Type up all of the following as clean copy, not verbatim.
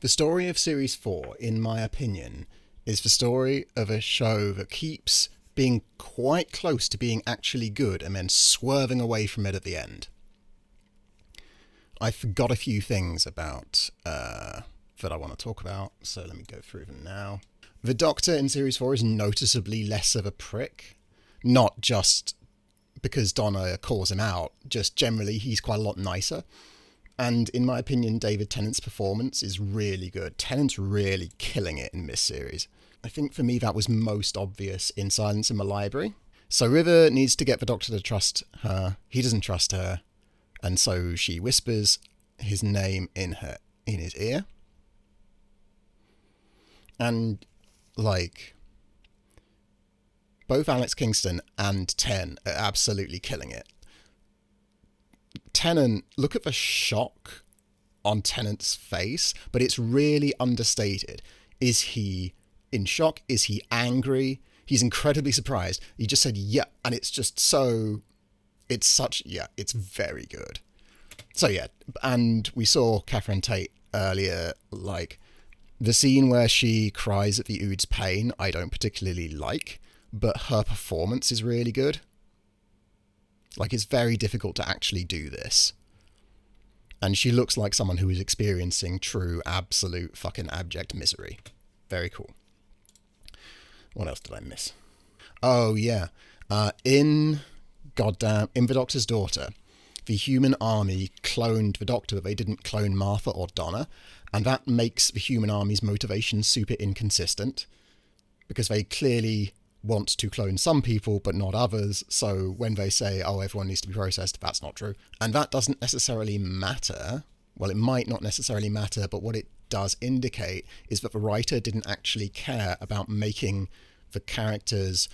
The story of Series 4, in my opinion, is the story of a show that keeps being quite close to being actually good and then swerving away from it at the end. I forgot a few things about that I want to talk about, so let me go through them now. The Doctor in Series 4 is noticeably less of a prick. Not just because Donna calls him out, just generally he's quite a lot nicer. And in my opinion, David Tennant's performance is really good. Tennant's really killing it in this series. I think for me that was most obvious in Silence in the Library. So River needs to get the Doctor to trust her. He doesn't trust her. And so she whispers his name in his ear. And, like, both Alex Kingston and Ten are absolutely killing it. Tennant, look at the shock on Tennant's face, but it's really understated. Is he in shock? Is he angry? He's incredibly surprised. He just said, yeah, and it's just so... it's very good. So yeah, and we saw Catherine Tate earlier, like, the scene where she cries at the Ood's pain, I don't particularly like, but her performance is really good. Like, it's very difficult to actually do this. And she looks like someone who is experiencing true, absolute, fucking abject misery. Very cool. What else did I miss? Oh, yeah. In The Doctor's Daughter, the human army cloned the Doctor, but they didn't clone Martha or Donna, and that makes the human army's motivation super inconsistent, because they clearly want to clone some people but not others, so when they say, oh, everyone needs to be processed, that's not true. And that doesn't necessarily matter. Well, it might not necessarily matter, but what it does indicate is that the writer didn't actually care about making the characters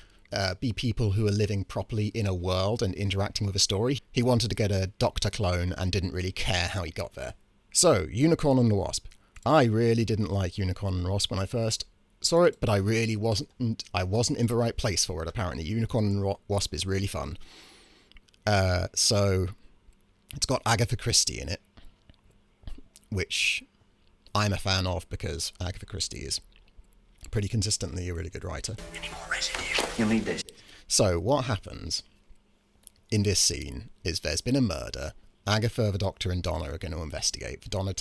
be people who are living properly in a world and interacting with a story. He wanted to get a Doctor clone and didn't really care how he got there. So, Unicorn and the Wasp. I really didn't like Unicorn and the Wasp when I first saw it, but I wasn't in the right place for it, apparently. Unicorn and Wasp is really fun. So, it's got Agatha Christie in it, which I'm a fan of because Agatha Christie is pretty consistently a really good writer. Any more residue? You'll need this. So, what happens in this scene is there's been a murder. Agatha, the Doctor, and Donna are going to investigate. The Doctor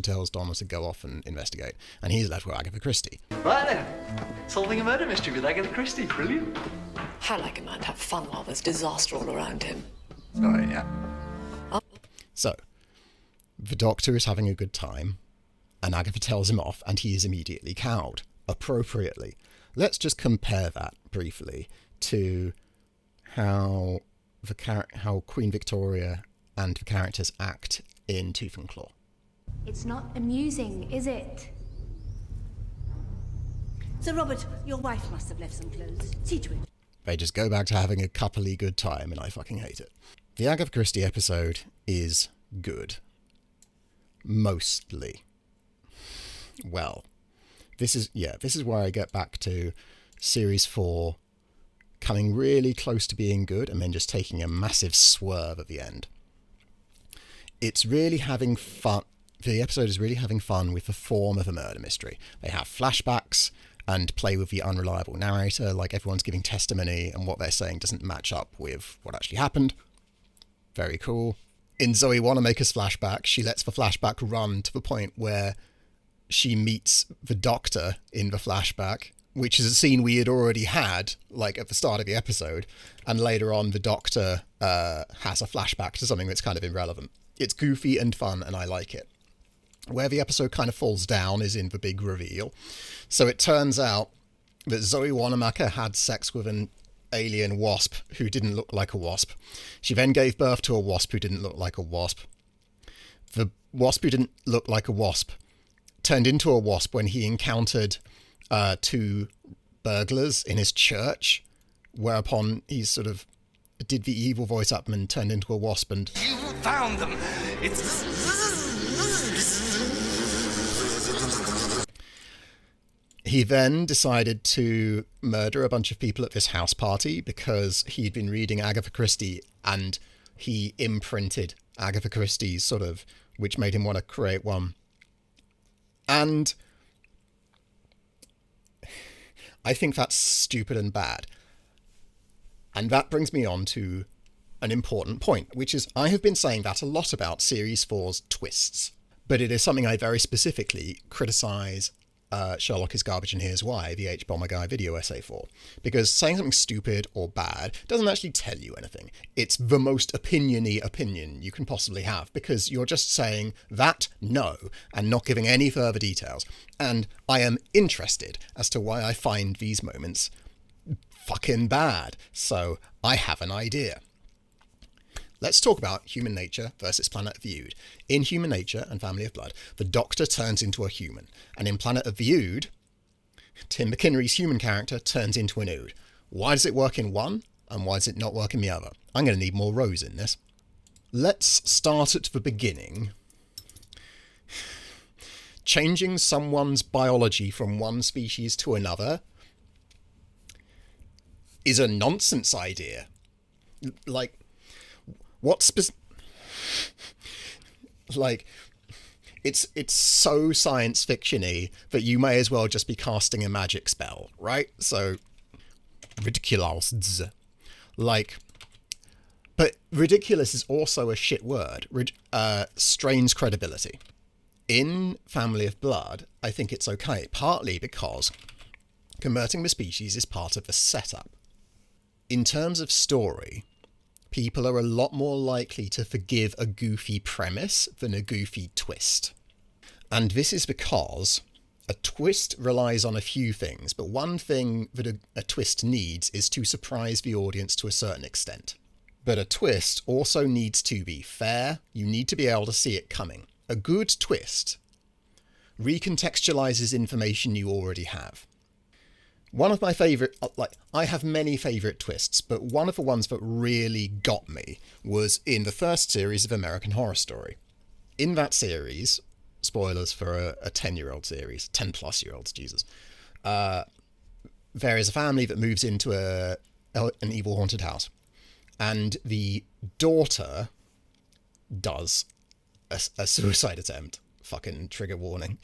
tells Donna to go off and investigate, and he's left with Agatha Christie. Right then, solving a murder mystery with Agatha Christie. Brilliant. How like a man to have fun while there's disaster all around him. Oh, yeah. So, the Doctor is having a good time, and Agatha tells him off, and he is immediately cowed, appropriately. Let's just compare that briefly to how Queen Victoria and the characters act in Tooth and Claw. It's not amusing, is it? Sir Robert, your wife must have left some clothes. See to it. They just go back to having a coupley good time, and I fucking hate it. The Agatha Christie episode is good. Mostly. Well, this is where I get back to Series 4 coming really close to being good and then just taking a massive swerve at the end. It's really having fun. The episode is really having fun with the form of a murder mystery. They have flashbacks and play with the unreliable narrator, like everyone's giving testimony and what they're saying doesn't match up with what actually happened. Very cool. In Zoe Wanamaker's flashback, she lets the flashback run to the point where she meets the Doctor in the flashback, which is a scene we had already had, like at the start of the episode, and later on the Doctor has a flashback to something that's kind of irrelevant. It's goofy and fun, and I like it. Where the episode kind of falls down is in the big reveal. So it turns out that Zoe Wanamaker had sex with an alien wasp who didn't look like a wasp. She then gave birth to a wasp who didn't look like a wasp. The wasp who didn't look like a wasp turned into a wasp when he encountered two burglars in his church, whereupon he sort of did the evil voice up and turned into a wasp and... You found them! It's... He then decided to murder a bunch of people at this house party because he'd been reading Agatha Christie and he imprinted Agatha Christie's sort of, which made him want to create one. And I think that's stupid and bad. And that brings me on to an important point, which is I have been saying that a lot about Series 4's twists, but it is something I very specifically criticise Sherlock is Garbage and Here's Why, the H. Bomber Guy video essay for. Because saying something stupid or bad doesn't actually tell you anything. It's the most opinion-y opinion you can possibly have, because you're just saying that, no, and not giving any further details. And I am interested as to why I find these moments fucking bad. So I have an idea. Let's talk about Human Nature versus Planet of the Ood. In Human Nature and Family of Blood, the Doctor turns into a human. And in Planet of the Ood, Tim McInnery's human character turns into an Ood. Why does it work in one, and why does it not work in the other? I'm going to need more rows in this. Let's start at the beginning. Changing someone's biology from one species to another is a nonsense idea. Like, it's so science fiction-y that you may as well just be casting a magic spell, right? So ridiculous. But ridiculous is also a shit word. Strains credibility. In Family of Blood, I think it's okay, partly because converting the species is part of the setup. In terms of story, people are a lot more likely to forgive a goofy premise than a goofy twist. And this is because a twist relies on a few things, but one thing that a twist needs is to surprise the audience to a certain extent. But a twist also needs to be fair. You need to be able to see it coming. A good twist recontextualizes information you already have. One of my favourite, I have many favourite twists, but one of the ones that really got me was in the first series of American Horror Story. In that series, spoilers for a 10-year-old series, 10-plus-year-olds, Jesus, there is a family that moves into an evil haunted house, and the daughter does a suicide attempt. Fucking trigger warning.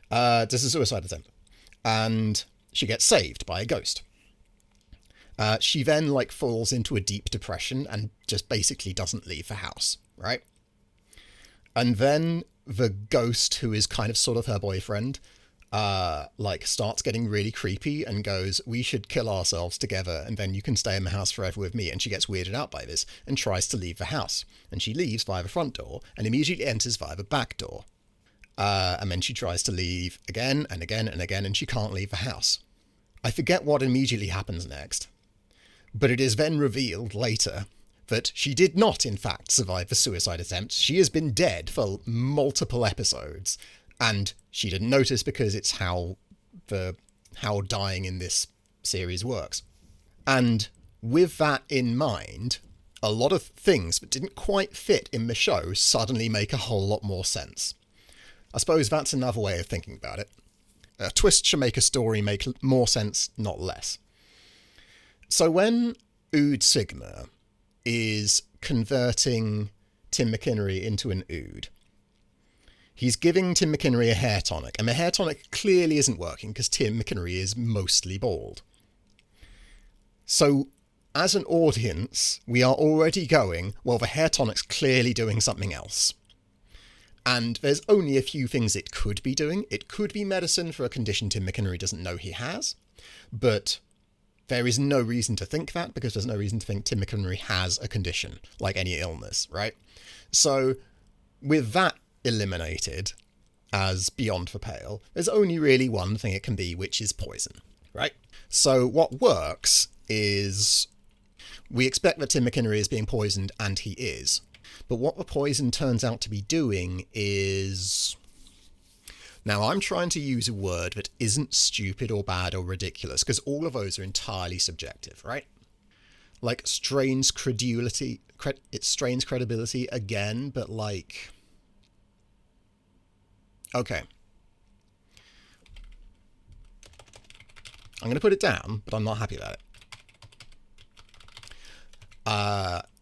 Does a suicide attempt. And she gets saved by a ghost. She then falls into a deep depression and just basically doesn't leave the house, right? And then the ghost, who is kind of sort of her boyfriend, starts getting really creepy and goes, "We should kill ourselves together and then you can stay in the house forever with me." And she gets weirded out by this and tries to leave the house. And she leaves via the front door and immediately enters via the back door. And then she tries to leave again and again and again, and she can't leave the house. I forget what immediately happens next, but it is then revealed later that she did not, in fact, survive the suicide attempt. She has been dead for multiple episodes, and she didn't notice because it's how dying in this series works. And with that in mind, a lot of things that didn't quite fit in the show suddenly make a whole lot more sense. I suppose that's another way of thinking about it. A twist should make a story make more sense, not less. So when Ood Sigma is converting Tim McInnery into an Ood, he's giving Tim McInnery a hair tonic, and the hair tonic clearly isn't working because Tim McInnery is mostly bald. So as an audience, we are already going, well, the hair tonic's clearly doing something else. And there's only a few things it could be doing. It could be medicine for a condition Tim McInnery doesn't know he has, but there is no reason to think that because there's no reason to think Tim McInnery has a condition, like any illness, right? So with that eliminated as beyond the pale, there's only really one thing it can be, which is poison, right? So what works is we expect that Tim McInnery is being poisoned, and he is. But what the poison turns out to be doing is... Now, I'm trying to use a word that isn't stupid or bad or ridiculous, because all of those are entirely subjective, right? Strains credulity... It strains credibility again, but okay. I'm going to put it down, but I'm not happy about it.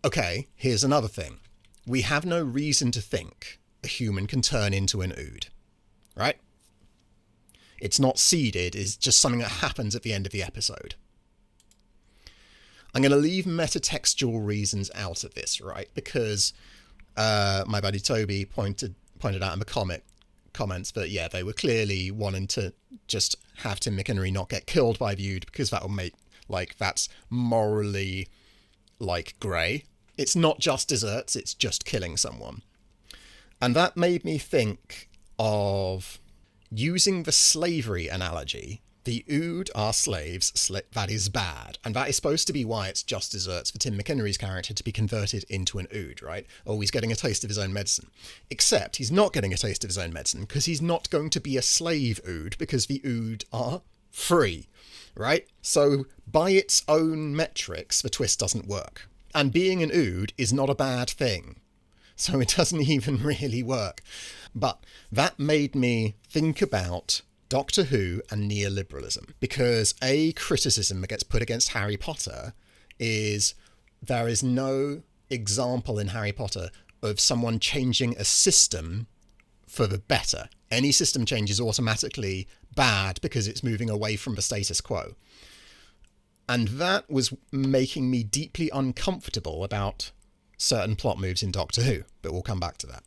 Okay, here's another thing. We have no reason to think a human can turn into an Ood, right? It's not seeded, it's just something that happens at the end of the episode. I'm going to leave metatextual reasons out of this, right? Because my buddy Toby pointed out in the comments that, yeah, they were clearly wanting to just have Tim McInnery not get killed by the Ood because that will make, like, that's morally, like, grey. It's not just desserts, it's just killing someone. And that made me think of using the slavery analogy. The Ood are slaves, that is bad. And that is supposed to be why it's just desserts for Tim McInnery's character to be converted into an Ood, right? Oh, he's getting a taste of his own medicine. Except he's not getting a taste of his own medicine because he's not going to be a slave Ood because the Ood are free, right? So by its own metrics, the twist doesn't work. And being an Ood is not a bad thing. So it doesn't even really work. But that made me think about Doctor Who and neoliberalism, because a criticism that gets put against Harry Potter is there is no example in Harry Potter of someone changing a system for the better. Any system change is automatically bad because it's moving away from the status quo. And that was making me deeply uncomfortable about certain plot moves in Doctor Who, but we'll come back to that.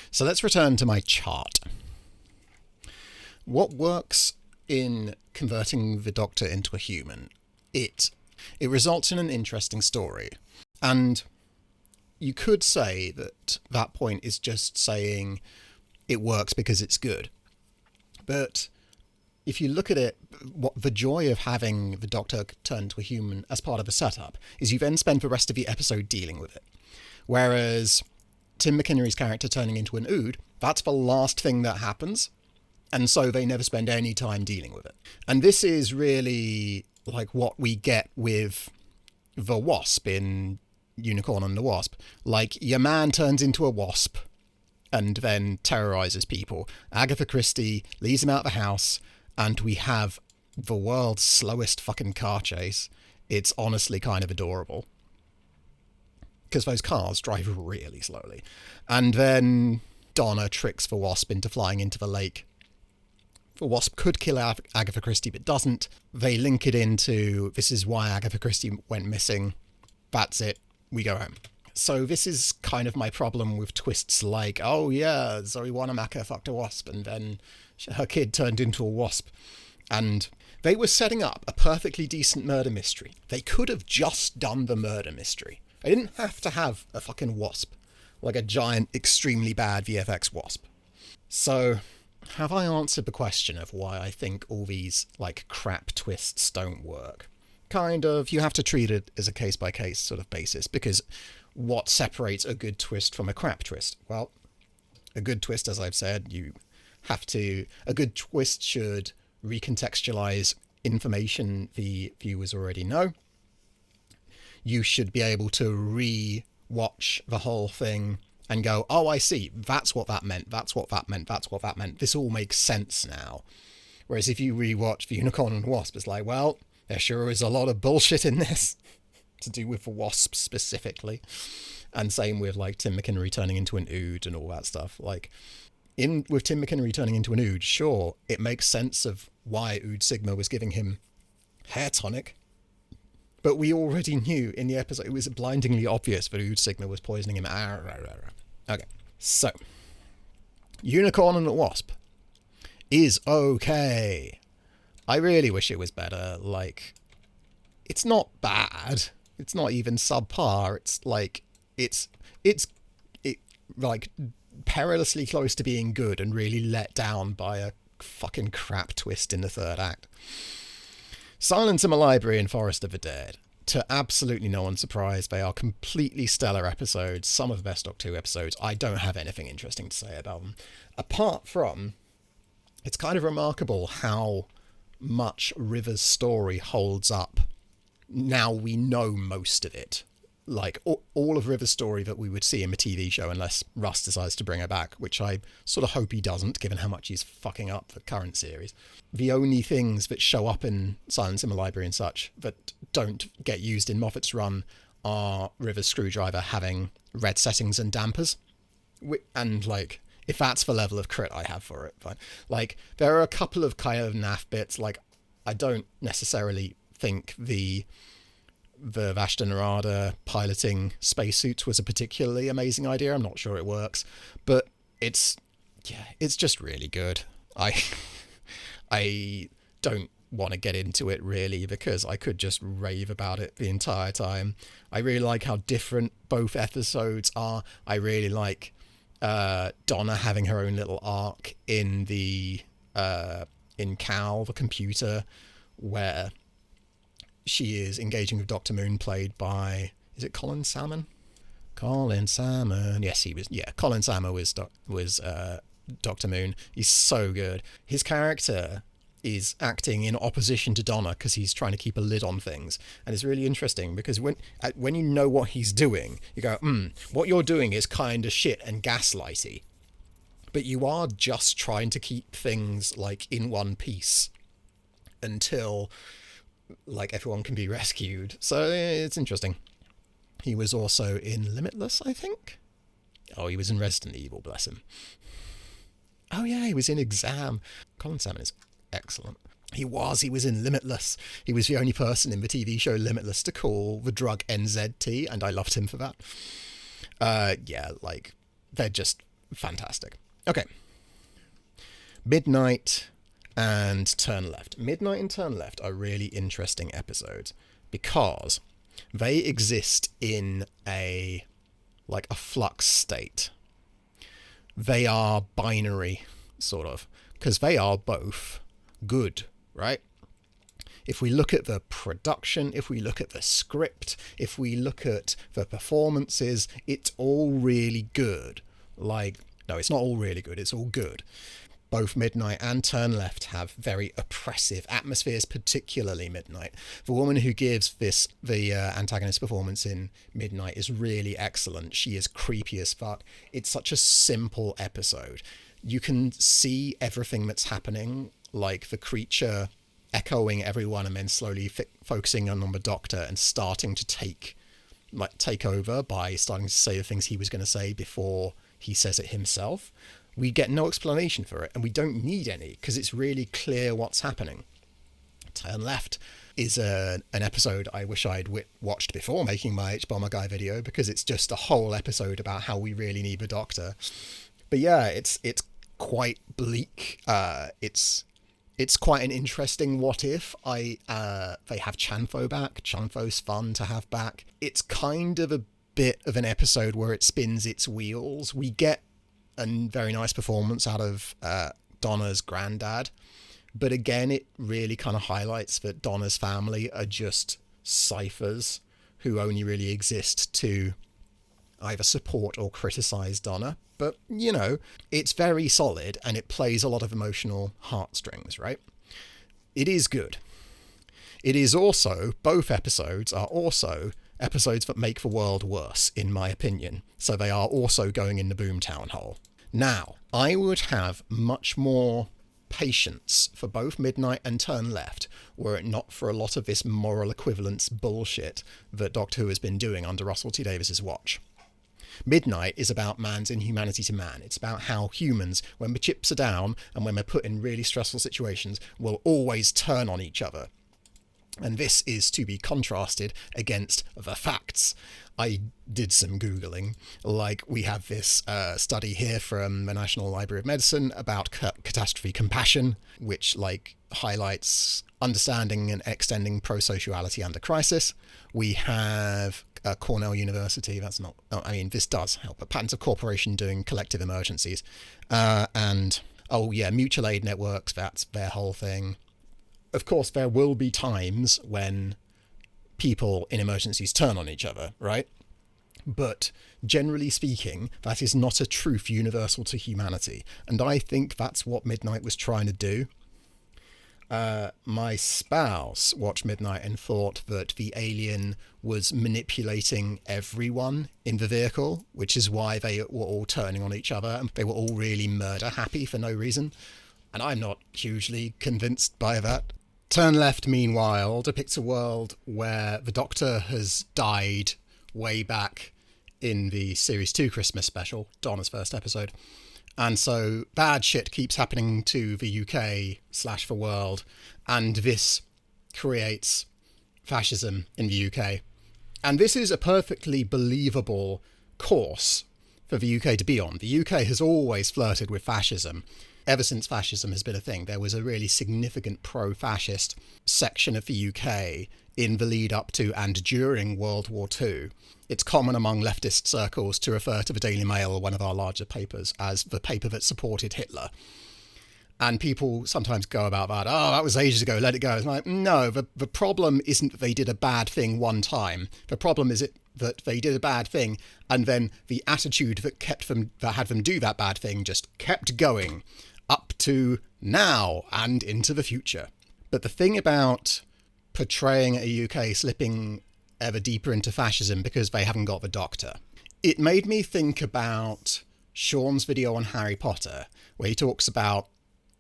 So let's return to my chart. What works in converting the Doctor into a human? It results in an interesting story. And you could say that that point is just saying it works because it's good. But if you look at it, what the joy of having the Doctor turn to a human as part of a setup is you then spend the rest of the episode dealing with it. Whereas Tim McInnery's character turning into an Ood, that's the last thing that happens. And so they never spend any time dealing with it. And this is really like what we get with the Wasp in Unicorn and the Wasp. Like, your man turns into a wasp and then terrorizes people. Agatha Christie leads him out of the house, and we have the world's slowest fucking car chase. It's honestly kind of adorable. Because those cars drive really slowly. And then Donna tricks the Wasp into flying into the lake. The Wasp could kill Agatha Christie, but doesn't. They link it into, this is why Agatha Christie went missing. That's it. We go home. So this is kind of my problem with twists like, oh yeah, Zoe Wanamaker fucked a wasp, and then her kid turned into a wasp. And they were setting up a perfectly decent murder mystery. They could have just done the murder mystery. They didn't have to have a fucking wasp. Like a giant, extremely bad VFX wasp. So, have I answered the question of why I think all these, like, crap twists don't work? Kind of. You have to treat it as a case-by-case sort of basis, because what separates a good twist from a crap twist? Well, a good twist, as I've said, a good twist should recontextualize information the viewers already know. You should be able to re-watch the whole thing and go, oh, I see, that's what that meant, that's what that meant, that's what that meant. This all makes sense now. Whereas if you re-watch The Unicorn and the Wasp, it's like, well, there sure is a lot of bullshit in this to do with the Wasp specifically. And same with, like, Tim McInnery turning into an Ood and all that stuff. Like, with Tim McInnery turning into an Ood, sure, it makes sense of why Ood Sigma was giving him hair tonic. But we already knew in the episode, it was blindingly obvious that Ood Sigma was poisoning him. Okay, so, Unicorn and the Wasp is okay. I really wish it was better. Like, it's not bad. It's not even subpar. It's like, it's like perilously close to being good and really let down by a fucking crap twist in the third act. Silence in the Library and Forest of the Dead. To absolutely no one's surprise, they are completely stellar episodes, some of the best Doctor Who episodes. I don't have anything interesting to say about them. Apart from, it's kind of remarkable how much River's story holds up. Now we know most of it. Like, all of River's story that we would see in the TV show, unless Russ decides to bring her back, which I sort of hope he doesn't, given how much he's fucking up the current series. The only things that show up in Silence in the Library and such that don't get used in Moffat's run are River's screwdriver having red settings and dampers. And, like, If that's the level of crit I have for it, fine. Like, there are a couple of kind of naff bits. Like, I don't necessarily think the Vashta Narada piloting spacesuits was a particularly amazing idea. I'm not sure it works, but it's just really good. I don't want to get into it really because I could just rave about it the entire time. I really like how different both episodes are. I really like Donna having her own little arc in the in Cal, the computer, where she is engaging with Dr. Moon, played by, is it Colin Salmon? Colin Salmon. Yes, he was. Yeah, Colin Salmon was Dr. Moon. He's so good. His character is acting in opposition to Donna because he's trying to keep a lid on things, and it's really interesting because when you know what he's doing, you go, what you're doing is kind of shit and gaslighty, but you are just trying to keep things like in one piece until like everyone can be rescued. So it's interesting. He was also in Limitless, I think. Oh, he was in Resident Evil, bless him. Oh yeah, he was in Exam. Colin Salmon is excellent. He was in Limitless. He was the only person in the TV show Limitless to call the drug NZT, and I loved him for that. Yeah, like, they're just fantastic. Okay. Midnight and Turn Left. Midnight and Turn Left are really interesting episodes because they exist in a flux state. They are binary, sort of, because they are both good, right? If we look at the production, if we look at the script, if we look at the performances, it's all really good. Like, no, it's not all really good, it's all good. Both Midnight and Turn Left have very oppressive atmospheres, particularly Midnight. The woman who gives the antagonist performance in Midnight is really excellent. She is creepy as fuck. It's such a simple episode. You can see everything that's happening, like the creature echoing everyone and then slowly focusing on the Doctor and starting to take over by starting to say the things he was going to say before he says it himself. We get no explanation for it, and we don't need any because it's really clear what's happening. Turn Left is an episode I wish I'd watched before making my H-Bomber Guy video, because it's just a whole episode about how we really need the Doctor. But yeah, it's quite bleak. It's quite an interesting what if. They have Chanfo back. Chanfo's fun to have back. It's kind of a bit of an episode where it spins its wheels. We get a very nice performance out of Donna's granddad, but again it really kind of highlights that Donna's family are just ciphers who only really exist to either support or criticize Donna. But you know, it's very solid and it plays a lot of emotional heartstrings, right? It is good. It is also, both episodes are also episodes that make the world worse, in my opinion. So they are also going in the Boomtown hole. Now, I would have much more patience for both Midnight and Turn Left were it not for a lot of this moral equivalence bullshit that Doctor Who has been doing under Russel T Davies' watch. Midnight is about man's inhumanity to man. It's about how humans, when the chips are down and when they're put in really stressful situations, will always turn on each other. And this is to be contrasted against the facts. I did some Googling. Like, we have this study here from the National Library of Medicine about catastrophe compassion, which highlights understanding and extending pro-sociality under crisis. We have Cornell University. That's not... this does help. A Patents of Corporation doing collective emergencies. Mutual aid networks. That's their whole thing. Of course, there will be times when people in emergencies turn on each other, right? But generally speaking, that is not a truth universal to humanity. And I think that's what Midnight was trying to do. My spouse watched Midnight and thought that the alien was manipulating everyone in the vehicle, which is why they were all turning on each other and they were all really murder happy for no reason. And I'm not hugely convinced by that. Turn Left, meanwhile, depicts a world where the Doctor has died way back in the Series 2 Christmas special, Donna's first episode. And so bad shit keeps happening to the UK/the world, and this creates fascism in the UK. And this is a perfectly believable course for the UK to be on. The UK has always flirted with fascism. Ever since fascism has been a thing, there was a really significant pro-fascist section of the UK in the lead up to and during World War II. It's common among leftist circles to refer to the Daily Mail, one of our larger papers, as the paper that supported Hitler. And people sometimes go about that, oh, that was ages ago, let it go. It's like, no, the problem isn't that they did a bad thing one time. The problem is that they did a bad thing, and then the attitude that had them do that bad thing just kept going up to now and into the future. But the thing about portraying a UK slipping ever deeper into fascism because they haven't got the doctor, it made me think about Sean's video on Harry Potter, where he talks about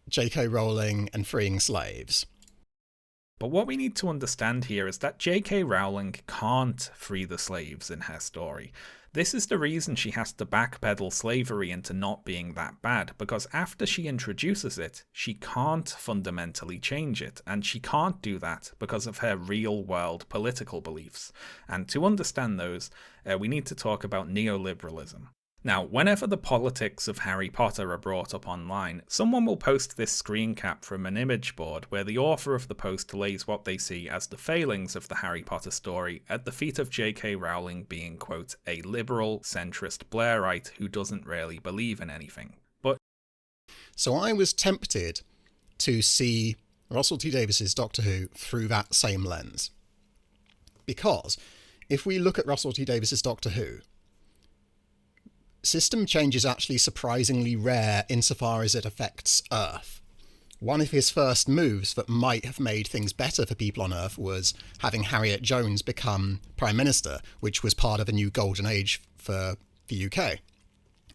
J.K. Rowling and freeing slaves. But what we need to understand here is that J.K. Rowling can't free the slaves in her story. This is the reason she has to backpedal slavery into not being that bad, because after she introduces it, she can't fundamentally change it, and she can't do that because of her real-world political beliefs. And to understand those, we need to talk about neoliberalism. Now, whenever the politics of Harry Potter are brought up online, someone will post this screen cap from an image board where the author of the post lays what they see as the failings of the Harry Potter story at the feet of J.K. Rowling being, quote, a liberal, centrist Blairite who doesn't really believe in anything. So I was tempted to see Russel T Davies' Doctor Who through that same lens. Because if we look at Russel T Davies' Doctor Who, system change is actually surprisingly rare insofar as it affects Earth. One of his first moves that might have made things better for people on Earth was having Harriet Jones become Prime Minister, which was part of a new golden age for the UK.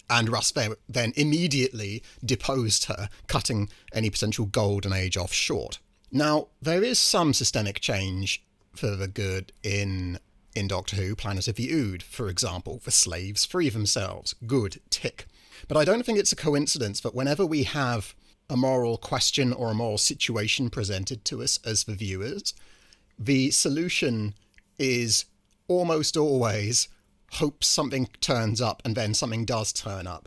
And Russ then immediately deposed her, cutting any potential golden age off short. Now, there is some systemic change for the good in Doctor Who, Planet of the Ood, for example. The slaves free themselves. Good, tick. But I don't think it's a coincidence that whenever we have a moral question or a moral situation presented to us as the viewers, the solution is almost always hope something turns up and then something does turn up.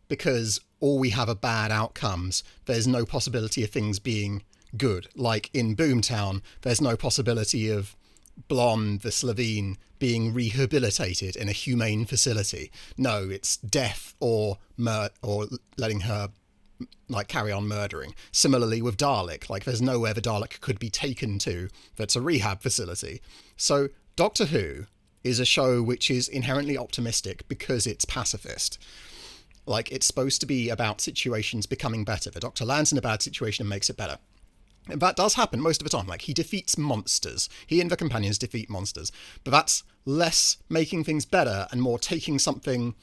Because all we have are bad outcomes. There's no possibility of things being good. Like in Boomtown, there's no possibility of Blonde, the Slovene, being rehabilitated in a humane facility. No, it's death or letting her carry on murdering. Similarly with Dalek, there's nowhere the Dalek could be taken to that's a rehab facility. So Doctor Who is a show which is inherently optimistic because it's pacifist. It's supposed to be about situations becoming better. The Doctor lands in a bad situation and makes it better. And that does happen most of the time. He defeats monsters. He and the companions defeat monsters. But that's less making things better and more taking something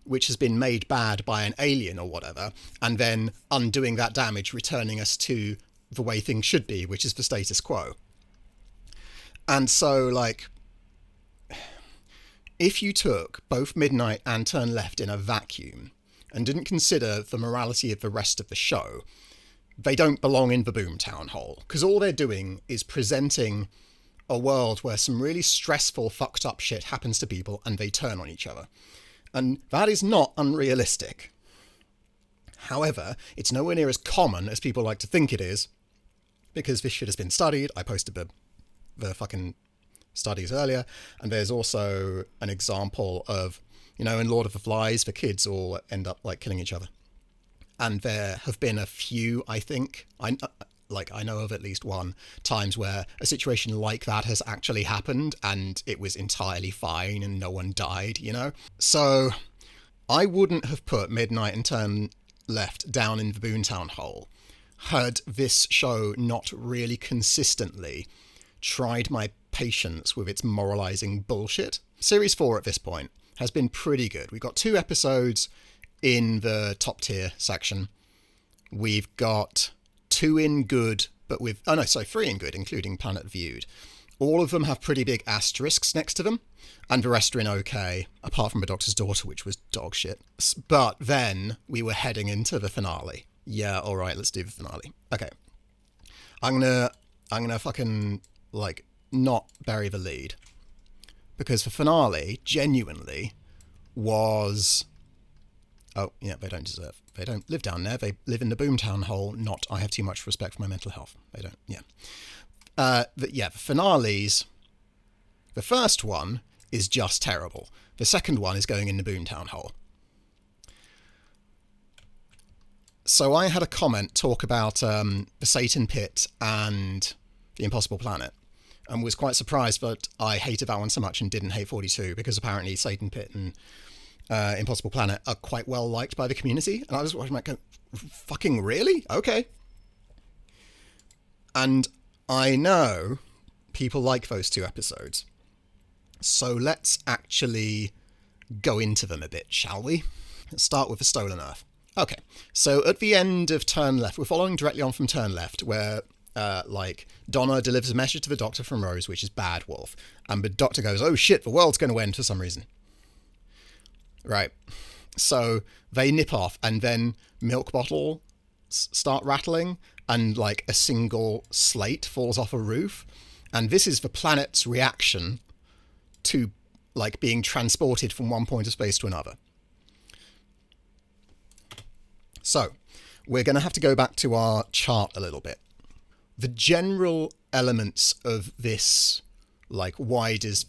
which has been made bad by an alien or whatever, and then undoing that damage, returning us to the way things should be, which is the status quo. And so, if you took both Midnight and Turn Left in a vacuum and didn't consider the morality of the rest of the show, they don't belong in the Boomtown hole, because all they're doing is presenting a world where some really stressful, fucked up shit happens to people and they turn on each other. And that is not unrealistic. However, it's nowhere near as common as people like to think it is, because this shit has been studied. I posted the fucking studies earlier, and there's also an example of, in Lord of the Flies, the kids all end up killing each other. And there have been a few, I think, I know of at least one, times where a situation like that has actually happened and it was entirely fine and no one died, So I wouldn't have put Midnight and Turn Left down in the Boomtown hole had this show not really consistently tried my patience with its moralizing bullshit. Series 4 at this point has been pretty good. We've got 2 episodes in the top tier section. We've got 2 in good, but 3 in good, including Planet Viewed. All of them have pretty big asterisks next to them, and the rest are in okay, apart from The Doctor's Daughter, which was dog shit. But then we were heading into the finale. Yeah, all right, let's do the finale. Okay. I'm gonna fucking, like, not bury the lead. Because the finale, genuinely, was... Oh, yeah, they don't deserve. They don't live down there. They live in the Boomtown hole, not I have too much respect for my mental health. They don't, yeah. The finales... The first one is just terrible. The second one is going in the Boomtown hole. So I had a comment talk about the Satan Pit and the Impossible Planet, and was quite surprised that I hated that one so much and didn't hate 42, because apparently Satan Pit and Impossible Planet are quite well liked by the community. And I was watching that go, fucking really? Okay. And I know people like those two episodes. So let's actually go into them a bit, shall we? Let's start with the Stolen Earth. Okay, so at the end of Turn Left, we're following directly on from Turn Left, where, Donna delivers a message to the Doctor from Rose, which is Bad Wolf. And the Doctor goes, oh shit, the world's going to end for some reason. Right. So they nip off, and then milk bottles start rattling, and, like, a single slate falls off a roof. And this is the planet's reaction to, like, being transported from one point of space to another. So, we're going to have to go back to our chart a little bit. The general elements of this, like, why does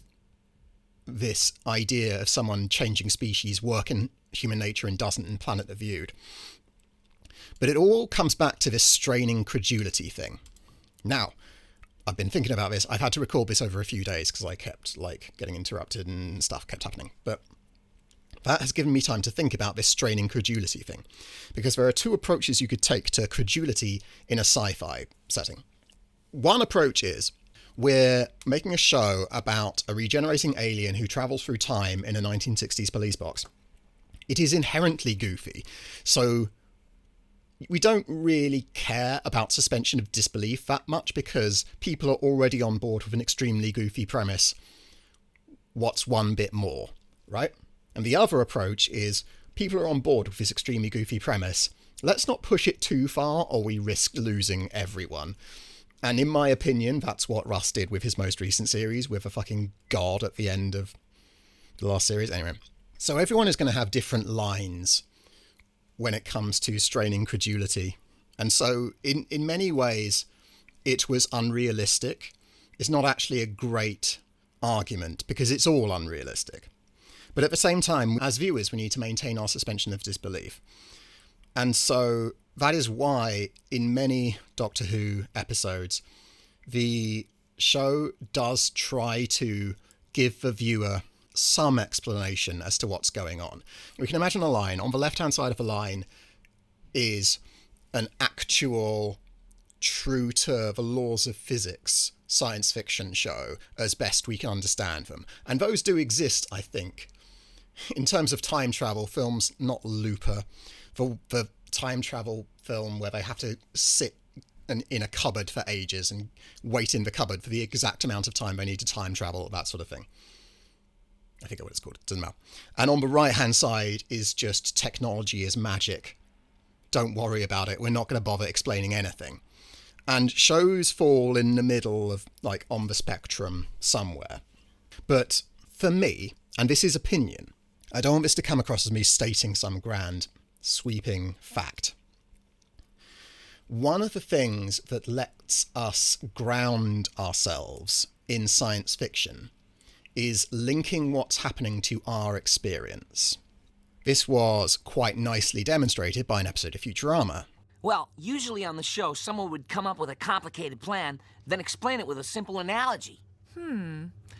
this idea of someone changing species work in human nature and doesn't in Planet of Viewed? But it all comes back to this straining credulity thing. Now, I've been thinking about this. I've had to record this over a few days because I kept, like, getting interrupted and stuff kept happening. But that has given me time to think about this straining credulity thing. Because there are two approaches you could take to credulity in a sci-fi setting. One approach is, we're making a show about a regenerating alien who travels through time in a 1960s police box. It is inherently goofy, so we don't really care about suspension of disbelief that much because people are already on board with an extremely goofy premise. What's one bit more, right? And the other approach is people are on board with this extremely goofy premise. Let's not push it too far or we risk losing everyone. And in my opinion, that's what Russ did with his most recent series, with a fucking god at the end of the last series. Anyway, so everyone is going to have different lines when it comes to straining credulity. And so in many ways, it was unrealistic. It's not actually a great argument because it's all unrealistic. But at the same time, as viewers, we need to maintain our suspension of disbelief. And so that is why in many Doctor Who episodes, the show does try to give the viewer some explanation as to what's going on. We can imagine a line. On the left-hand side of the line is an actual, true to the laws of physics science fiction show as best we can understand them. And those do exist, I think. In terms of time travel films, not Looper, the time travel film where they have to sit in a cupboard for ages and wait in the cupboard for the exact amount of time they need to time travel, that sort of thing. I forget what it's called, doesn't matter. And on the right-hand side is just technology is magic. Don't worry about it, we're not going to bother explaining anything. And shows fall in the middle of, like, on the spectrum somewhere. But for me, and this is opinion, I don't want this to come across as me stating some grand, sweeping fact. One of the things that lets us ground ourselves in science fiction is linking what's happening to our experience. This was quite nicely demonstrated by an episode of Futurama. Well, usually on the show, someone would come up with a complicated plan, then explain it with a simple analogy.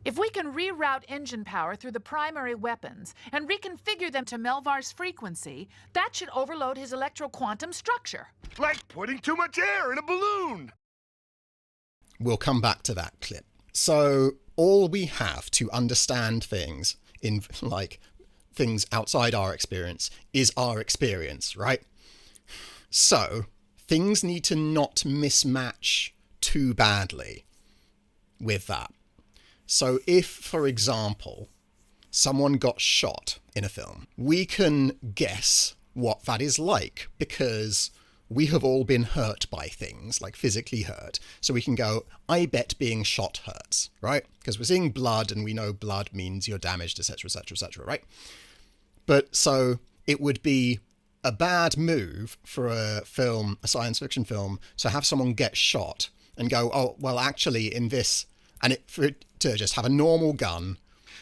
If we can reroute engine power through the primary weapons and reconfigure them to Melvar's frequency, that should overload his electroquantum structure. Like putting too much air in a balloon. We'll come back to that clip. So all we have to understand things in, like, things outside our experience is our experience, right? So things need to not mismatch too badly with that. So if, for example, someone got shot in a film, we can guess what that is like because we have all been hurt by things, like physically hurt. So we can go, I bet being shot hurts, right? Because we're seeing blood and we know blood means you're damaged, etc., etc., etc., right? But so it would be a bad move for a film, a science fiction film, to have someone get shot and go, oh, well, actually in this, and for it to just have a normal gun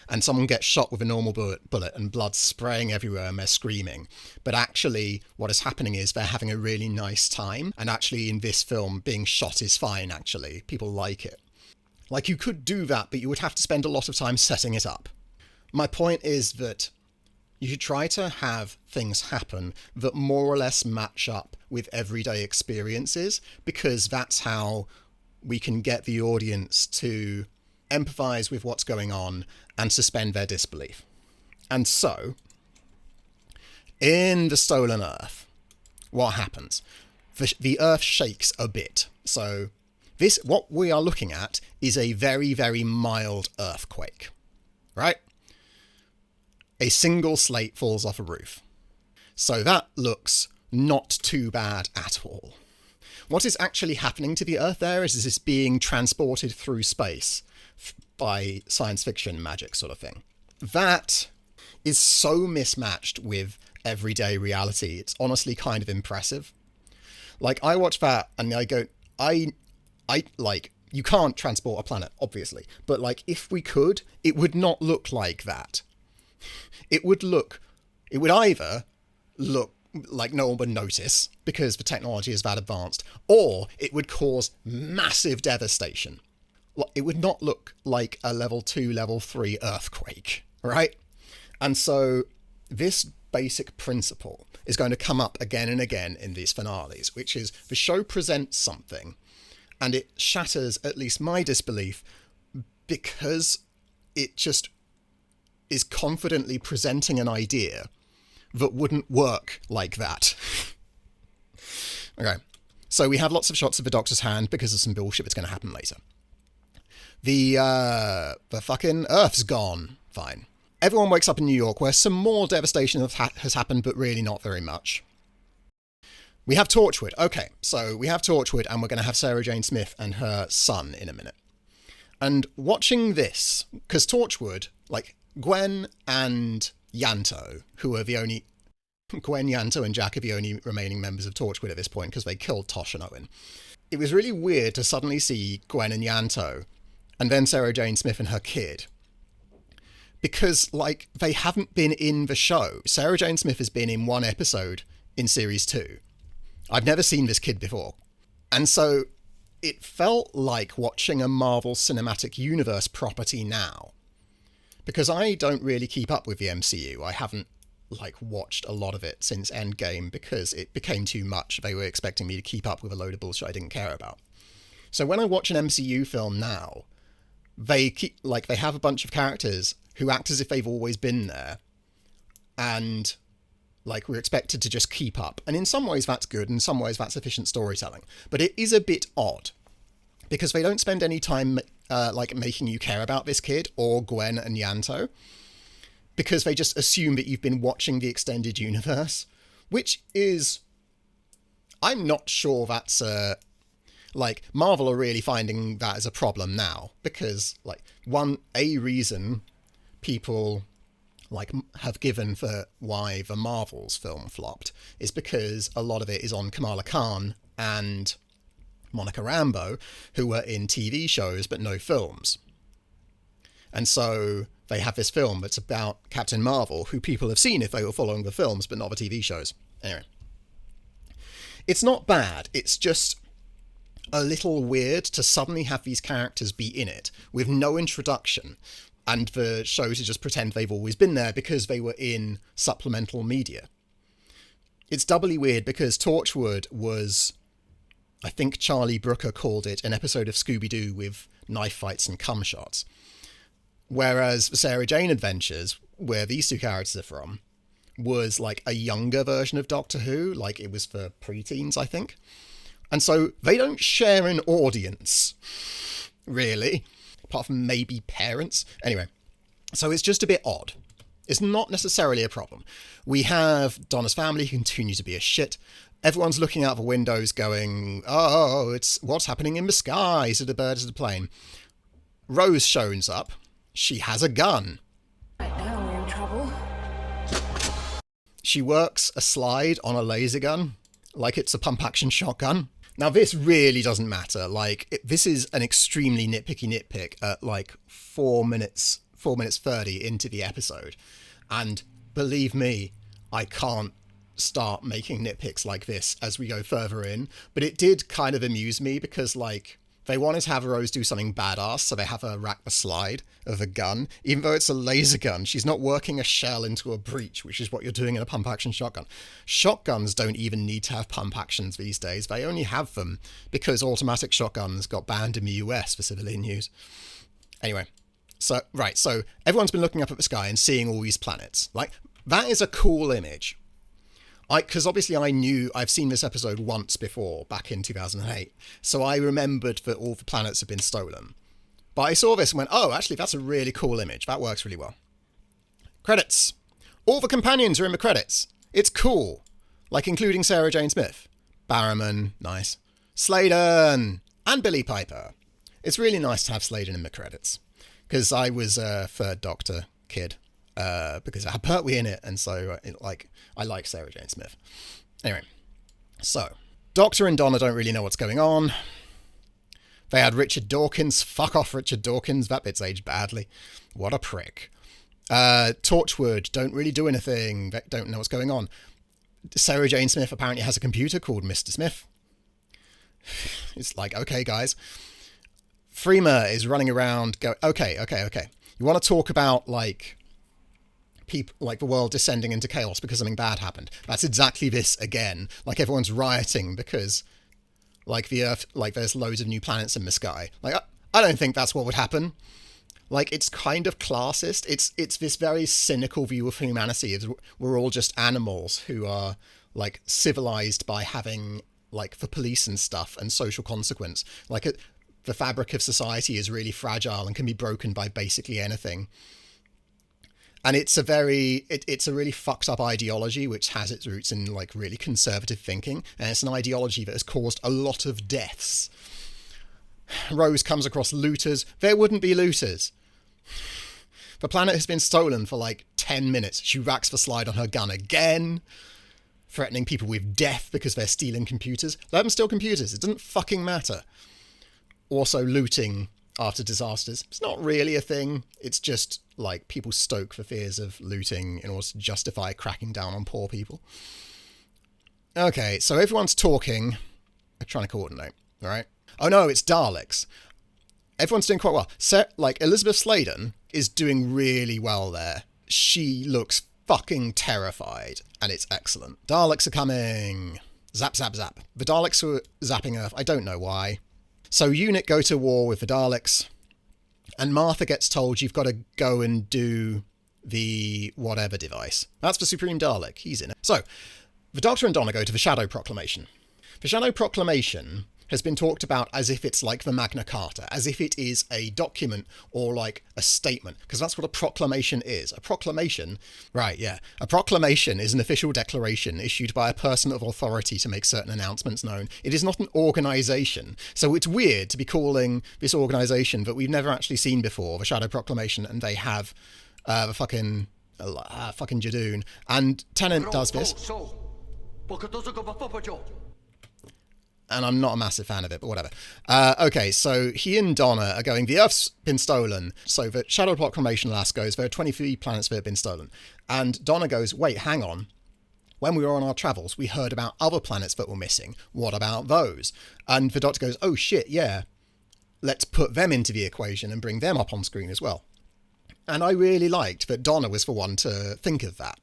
and someone gets shot with a normal bullet and blood spraying everywhere and they're screaming. But actually what is happening is they're having a really nice time. And actually in this film, being shot is fine, actually. People like it. Like, you could do that, but you would have to spend a lot of time setting it up. My point is that you should try to have things happen that more or less match up with everyday experiences, because that's how we can get the audience to empathize with what's going on and suspend their disbelief. And so, in The Stolen Earth, what happens? The Earth shakes a bit. So what we are looking at is a very, very mild earthquake, right? A single slate falls off a roof. So that looks not too bad at all. What is actually happening to the Earth there is it's being transported through space by science fiction magic sort of thing. That is so mismatched with everyday reality. It's honestly kind of impressive. Like, I watch that and I go, I like, you can't transport a planet, obviously, but like, if we could, it would not look like that. It would either look like no one would notice because the technology is that advanced, or it would cause massive devastation. It would not look like a level 2, level 3 earthquake, right? And so this basic principle is going to come up again and again in these finales, which is the show presents something and it shatters at least my disbelief because it just is confidently presenting an idea that wouldn't work like that. Okay, so we have lots of shots of the Doctor's hand because of some bullshit that's going to happen later. The fucking Earth's gone. Fine. Everyone wakes up in New York where some more devastation has happened, but really not very much. We have Torchwood. Okay, so we have Torchwood and we're going to have Sarah Jane Smith and her son in a minute. And watching this, because Torchwood, like Gwen and Yanto, who are the only... Gwen, Yanto and Jack are the only remaining members of Torchwood at this point because they killed Tosh and Owen. It was really weird to suddenly see Gwen and Yanto and then Sarah Jane Smith and her kid. Because, like, they haven't been in the show. Sarah Jane Smith has been in one episode in Series 2. I've never seen this kid before. And so it felt like watching a Marvel Cinematic Universe property now. Because I don't really keep up with the MCU. I haven't, like, watched a lot of it since Endgame because it became too much. They were expecting me to keep up with a load of bullshit I didn't care about. So when I watch an MCU film now, they have a bunch of characters who act as if they've always been there, and like we're expected to just keep up. And in some ways that's good, in some ways that's efficient storytelling. But it is a bit odd because they don't spend any time like making you care about this kid or Gwen and Yanto, because they just assume that you've been watching the extended universe, which is, I'm not sure that's like, Marvel are really finding that as a problem now, because, like, a reason people, like, have given for why the Marvels film flopped is because a lot of it is on Kamala Khan and Monica Rambeau, who were in TV shows but no films. And so they have this film that's about Captain Marvel, who people have seen if they were following the films but not the TV shows. Anyway. It's not bad, it's just a little weird to suddenly have these characters be in it with no introduction and the show to just pretend they've always been there because they were in supplemental media. It's doubly weird because Torchwood was, I think Charlie Brooker called it, an episode of Scooby-Doo with knife fights and cum shots. Whereas the Sarah Jane Adventures, where these two characters are from, was like a younger version of Doctor Who, like it was for preteens, I think. And so they don't share an audience, really. apart from maybe parents. Anyway, so it's just a bit odd. It's not necessarily a problem. We have Donna's family continue to be a shit. Everyone's looking out the windows going, oh, it's what's happening in the sky? Is it a bird? Is it a plane? Rose shows up. She has a gun. Right now we're in trouble. She works a slide on a laser gun, like it's a pump-action shotgun. Now, this really doesn't matter. Like, this is an extremely nitpicky nitpick at, like, 4 minutes 30 into the episode. And believe me, I can't start making nitpicks like this as we go further in. But it did kind of amuse me because, like, they wanted to have Rose do something badass, so they have her rack the slide of a gun. Even though it's a laser gun, she's not working a shell into a breech, which is what you're doing in a pump-action shotgun. Shotguns don't even need to have pump actions these days. They only have them because automatic shotguns got banned in the US for civilian use. Anyway, so everyone's been looking up at the sky and seeing all these planets. Like, that is a cool image. Because obviously I've seen this episode once before, back in 2008, so I remembered that all the planets had been stolen. But I saw this and went, oh, actually, that's a really cool image. That works really well. Credits. All the companions are in the credits. It's cool. Like, including Sarah Jane Smith. Barrowman, nice. Sladen, and Billy Piper. It's really nice to have Sladen in the credits. Because I was a Third Doctor kid. Because it had Pertwee in it, and so I like Sarah Jane Smith. Anyway, so Doctor and Donna don't really know what's going on. They had Richard Dawkins. Fuck off, Richard Dawkins. That bit's aged badly. What a prick. Torchwood don't really do anything. They don't know what's going on. Sarah Jane Smith apparently has a computer called Mr. Smith. It's like, okay, guys. Freema is running around going, okay. You want to talk about, like, people, like the world descending into chaos because something bad happened. That's exactly this again. Like, everyone's rioting because, like, the Earth, like, there's loads of new planets in the sky. Like, I don't think that's what would happen. Like, it's kind of classist. It's this very cynical view of humanity. We're all just animals who are, like, civilized by having, like, the police and stuff and social consequence. Like, the fabric of society is really fragile and can be broken by basically anything. And it's a really fucked up ideology which has its roots in, like, really conservative thinking. And it's an ideology that has caused a lot of deaths. Rose comes across looters. There wouldn't be looters. The planet has been stolen for, like, 10 minutes. She racks the slide on her gun again, threatening people with death because they're stealing computers. Let them steal computers. It doesn't fucking matter. Also looting after disasters. It's not really a thing. It's just, like, people stoke the fears of looting in order to justify cracking down on poor people. Okay, so everyone's talking. They're trying to coordinate, all right? Oh no, it's Daleks. Everyone's doing quite well. Like, Elizabeth Sladen is doing really well there. She looks fucking terrified, and it's excellent. Daleks are coming. Zap, zap, zap. The Daleks are zapping Earth. I don't know why. So UNIT go to war with the Daleks, and Martha gets told you've got to go and do the whatever device. That's the Supreme Dalek. He's in it. So, the Doctor and Donna go to the Shadow Proclamation. The Shadow Proclamation has been talked about as if it's like the Magna Carta, as if it is a document or like a statement, because that's what a proclamation is. A proclamation, right, yeah. A proclamation is an official declaration issued by a person of authority to make certain announcements known. It is not an organisation. So it's weird to be calling this organisation that we've never actually seen before, the Shadow Proclamation, and they have the fucking Jadoon. And Tennant does this. And I'm not a massive fan of it, but whatever. Okay, so he and Donna are going, the Earth's been stolen. So the Shadow Proclamation last goes, there are 23 planets that have been stolen. And Donna goes, wait, hang on. When we were on our travels, we heard about other planets that were missing. What about those? And the Doctor goes, oh shit, yeah. Let's put them into the equation and bring them up on screen as well. And I really liked that Donna was the one to think of that.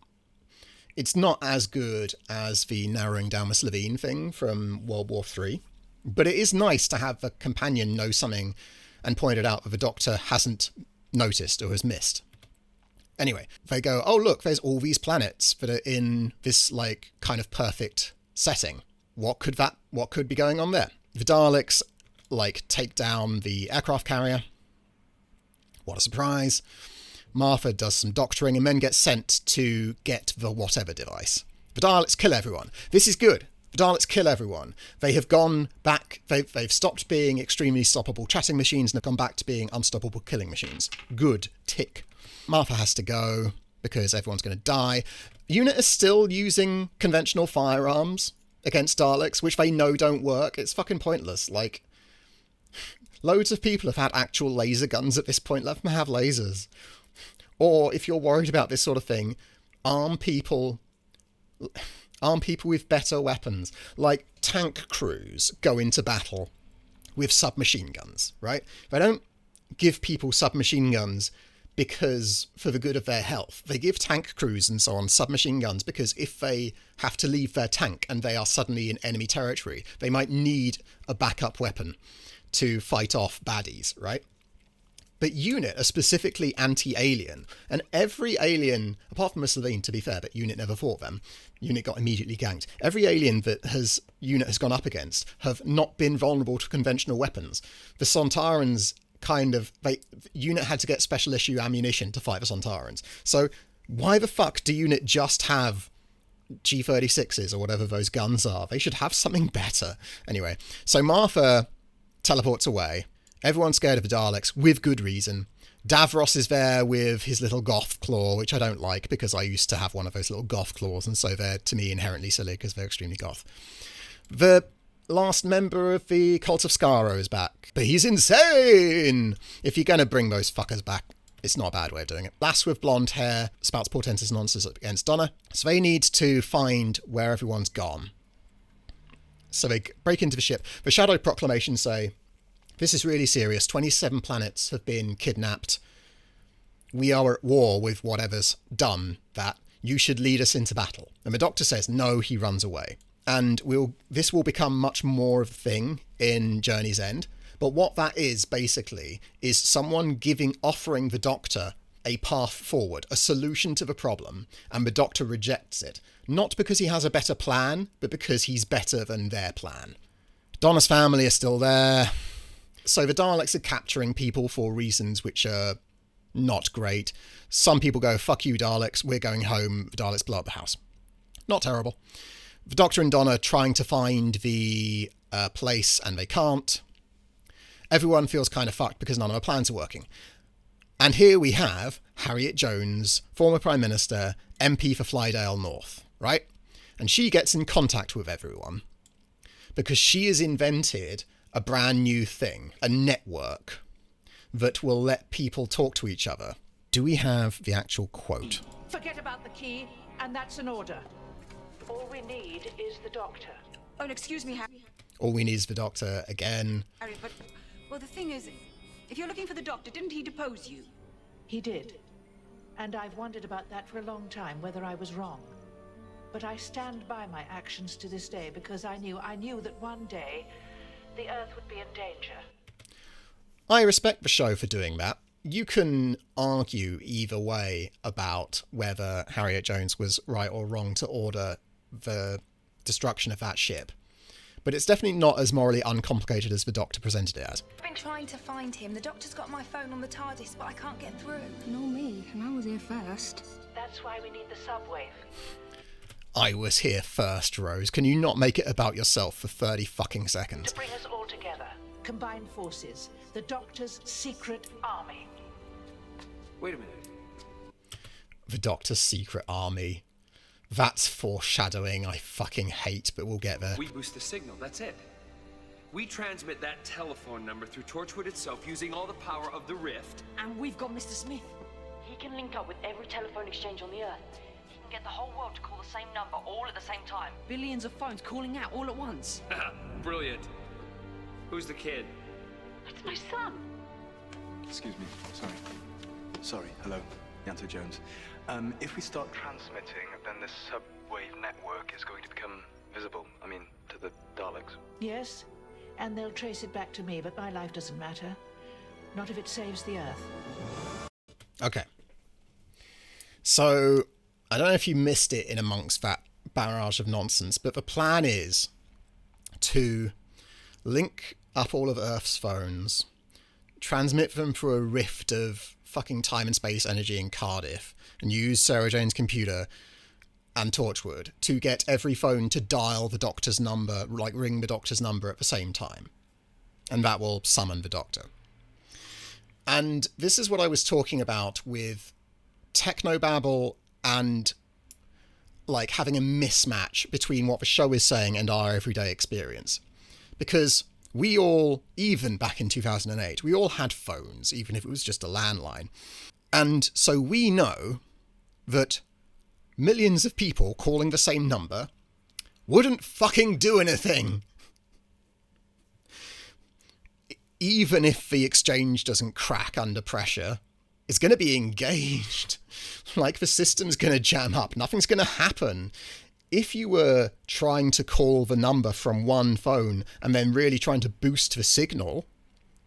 It's not as good as the narrowing down the Slovene thing from World War III, but it is nice to have the companion know something and point it out that the Doctor hasn't noticed or has missed. Anyway, they go, oh look, there's all these planets that are in this, like, kind of perfect setting. What could be going on there? The Daleks, like, take down the aircraft carrier. What a surprise. Martha does some doctoring and then gets sent to get the whatever device. The Daleks kill everyone. This is good. The Daleks kill everyone. They have gone back. They've stopped being extremely stoppable chatting machines and have gone back to being unstoppable killing machines. Good. Tick. Martha has to go because everyone's going to die. UNIT is still using conventional firearms against Daleks, which they know don't work. It's fucking pointless. Like, loads of people have had actual laser guns at this point. Let them have lasers. Or, if you're worried about this sort of thing, arm people with better weapons. Like, tank crews go into battle with submachine guns, right? They don't give people submachine guns because for the good of their health. They give tank crews and so on submachine guns because if they have to leave their tank and they are suddenly in enemy territory, they might need a backup weapon to fight off baddies, right? But UNIT are specifically anti-alien, and every alien, apart from Mussolini to be fair, but UNIT never fought them, UNIT got immediately ganked. Every alien that UNIT has gone up against have not been vulnerable to conventional weapons. The Sontarans UNIT had to get special issue ammunition to fight the Sontarans. So why the fuck do UNIT just have G36s or whatever those guns are? They should have something better. Anyway, so Martha teleports away. Everyone's scared of the Daleks, with good reason. Davros is there with his little goth claw, which I don't like because I used to have one of those little goth claws, and so they're, to me, inherently silly because they're extremely goth. The last member of the Cult of Skaro is back, but he's insane! If you're going to bring those fuckers back, it's not a bad way of doing it. Lass with blonde hair spouts portentous nonsense against Donna, so they need to find where everyone's gone. So they break into the ship. The Shadow Proclamations say, "This is really serious. 27 planets have been kidnapped. We are at war with whatever's done that. You should lead us into battle." And the Doctor says no, he runs away. And this will become much more of a thing in Journey's End. But what that is, basically, is someone offering the Doctor a path forward, a solution to the problem, and the Doctor rejects it. Not because he has a better plan, but because he's better than their plan. Donna's family are still there. So the Daleks are capturing people for reasons which are not great. Some people go, "Fuck you, Daleks, we're going home." The Daleks blow up the house. Not terrible. The Doctor and Donna are trying to find the place, and they can't. Everyone feels kind of fucked because none of our plans are working. And here we have Harriet Jones, former Prime Minister, MP for Flydale North, right? And she gets in contact with everyone because she has invented a brand new thing, a network that will let people talk to each other. Do we have the actual quote? "Forget about the key, and that's an order. All we need is the Doctor." Oh, excuse me, Harry. All we need is the Doctor again. Harry, but, well, the thing is, if you're looking for the Doctor, didn't he depose you? He did. And I've wondered about that for a long time, whether I was wrong. But I stand by my actions to this day because I knew that one day the Earth would be in danger. I respect the show for doing that. You can argue either way about whether Harriet Jones was right or wrong to order the destruction of that ship. But it's definitely not as morally uncomplicated as the Doctor presented it as. I've been trying to find him. The Doctor's got my phone on the TARDIS, but I can't get through. Nor me, and I was here first. That's why we need the subwave. I was here first, Rose. Can you not make it about yourself for 30 fucking seconds? To bring us all together. Combined forces. The Doctor's secret army. Wait a minute. The Doctor's secret army. That's foreshadowing I fucking hate, but we'll get there. We boost the signal, that's it. We transmit that telephone number through Torchwood itself using all the power of the Rift. And we've got Mr. Smith. He can link up with every telephone exchange on the Earth. He can get the whole world to call the same number all at the same time. Billions of phones calling out all at once. Brilliant. Who's the kid? It's my son. Excuse me, Sorry, hello, Yanto Jones. If we start transmitting, then this subwave network is going to become visible. I mean, to the Daleks. Yes, and they'll trace it back to me, but my life doesn't matter. Not if it saves the Earth. Okay. So, I don't know if you missed it in amongst that barrage of nonsense, but the plan is to link up all of Earth's phones, transmit them through a rift of fucking time and space energy in Cardiff, and use Sarah Jane's computer and Torchwood to get every phone to dial the Doctor's number, like ring the Doctor's number at the same time. And that will summon the Doctor. And this is what I was talking about with technobabble and like having a mismatch between what the show is saying and our everyday experience. Because we all, even back in 2008, we all had phones, even if it was just a landline. And so we know that millions of people calling the same number wouldn't fucking do anything. Even if the exchange doesn't crack under pressure, it's going to be engaged. Like, the system's going to jam up. Nothing's going to happen. If you were trying to call the number from one phone and then really trying to boost the signal,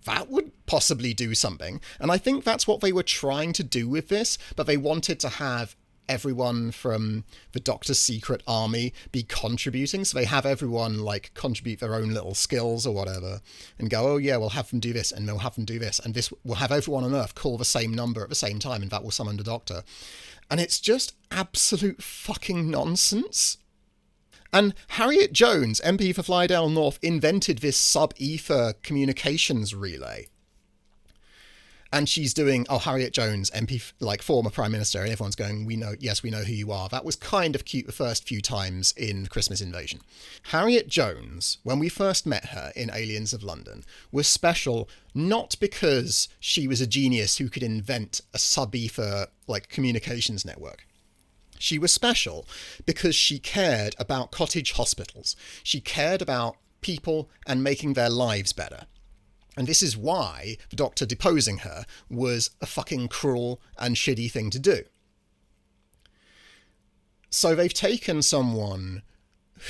that would possibly do something. And I think that's what they were trying to do with this, but they wanted to have everyone from the Doctor's secret army be contributing. So they have everyone like contribute their own little skills or whatever and go, oh yeah, we'll have them do this and they'll have them do this. And this will have everyone on Earth call the same number at the same time and that will summon the Doctor. And it's just absolute fucking nonsense. And Harriet Jones, MP for Flydale North, invented this sub-ether communications relay. And she's doing, oh, Harriet Jones, MP, like former Prime Minister, and everyone's going, we know who you are. That was kind of cute the first few times in Christmas Invasion. Harriet Jones, when we first met her in Aliens of London, was special not because she was a genius who could invent a sub-ether, like, communications network. She was special because she cared about cottage hospitals. She cared about people and making their lives better. And this is why the Doctor deposing her was a fucking cruel and shitty thing to do. So they've taken someone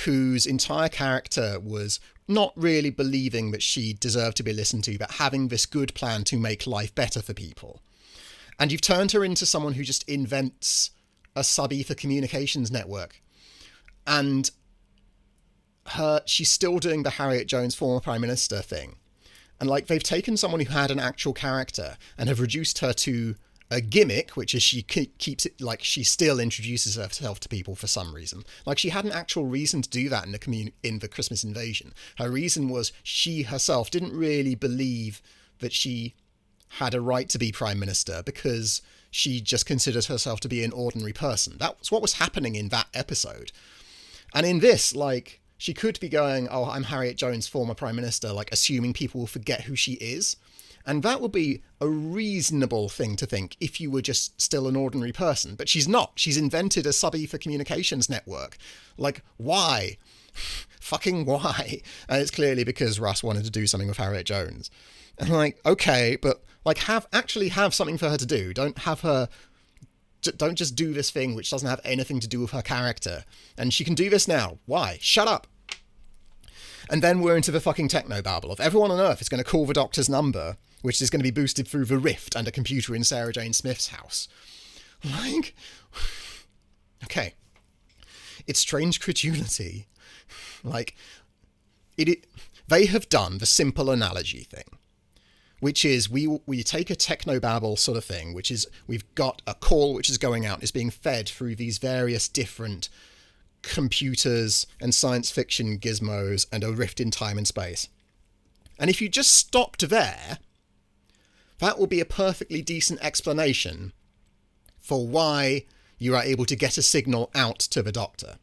whose entire character was not really believing that she deserved to be listened to, but having this good plan to make life better for people. And you've turned her into someone who just invents a sub-ether communications network. And she's still doing the Harriet Jones former Prime Minister thing. And like, they've taken someone who had an actual character and have reduced her to a gimmick, which is she keeps it, like, she still introduces herself to people for some reason. Like, she had an actual reason to do that in the Christmas Invasion. Her reason was she herself didn't really believe that she had a right to be Prime Minister because she just considered herself to be an ordinary person. That's what was happening in that episode. And in this, like, she could be going, oh, I'm Harriet Jones, former Prime Minister, like assuming people will forget who she is. And that would be a reasonable thing to think if you were just still an ordinary person. But she's not. She's invented a sub-ether communications network. Like, why? Fucking why? And it's clearly because Russ wanted to do something with Harriet Jones. And like, okay, but like have something for her to do. Don't just do this thing which doesn't have anything to do with her character. And she can do this now. Why? Shut up. And then we're into the fucking technobabble of everyone on Earth is going to call the Doctor's number, which is going to be boosted through the rift and a computer in Sarah Jane Smith's house. Like, okay. It's strange credulity. Like, they have done the simple analogy thing, which is we take a technobabble sort of thing, which is we've got a call which is going out, is being fed through these various different computers and science fiction gizmos and a rift in time and space. And if you just stopped there, that will be a perfectly decent explanation for why you are able to get a signal out to the Doctor.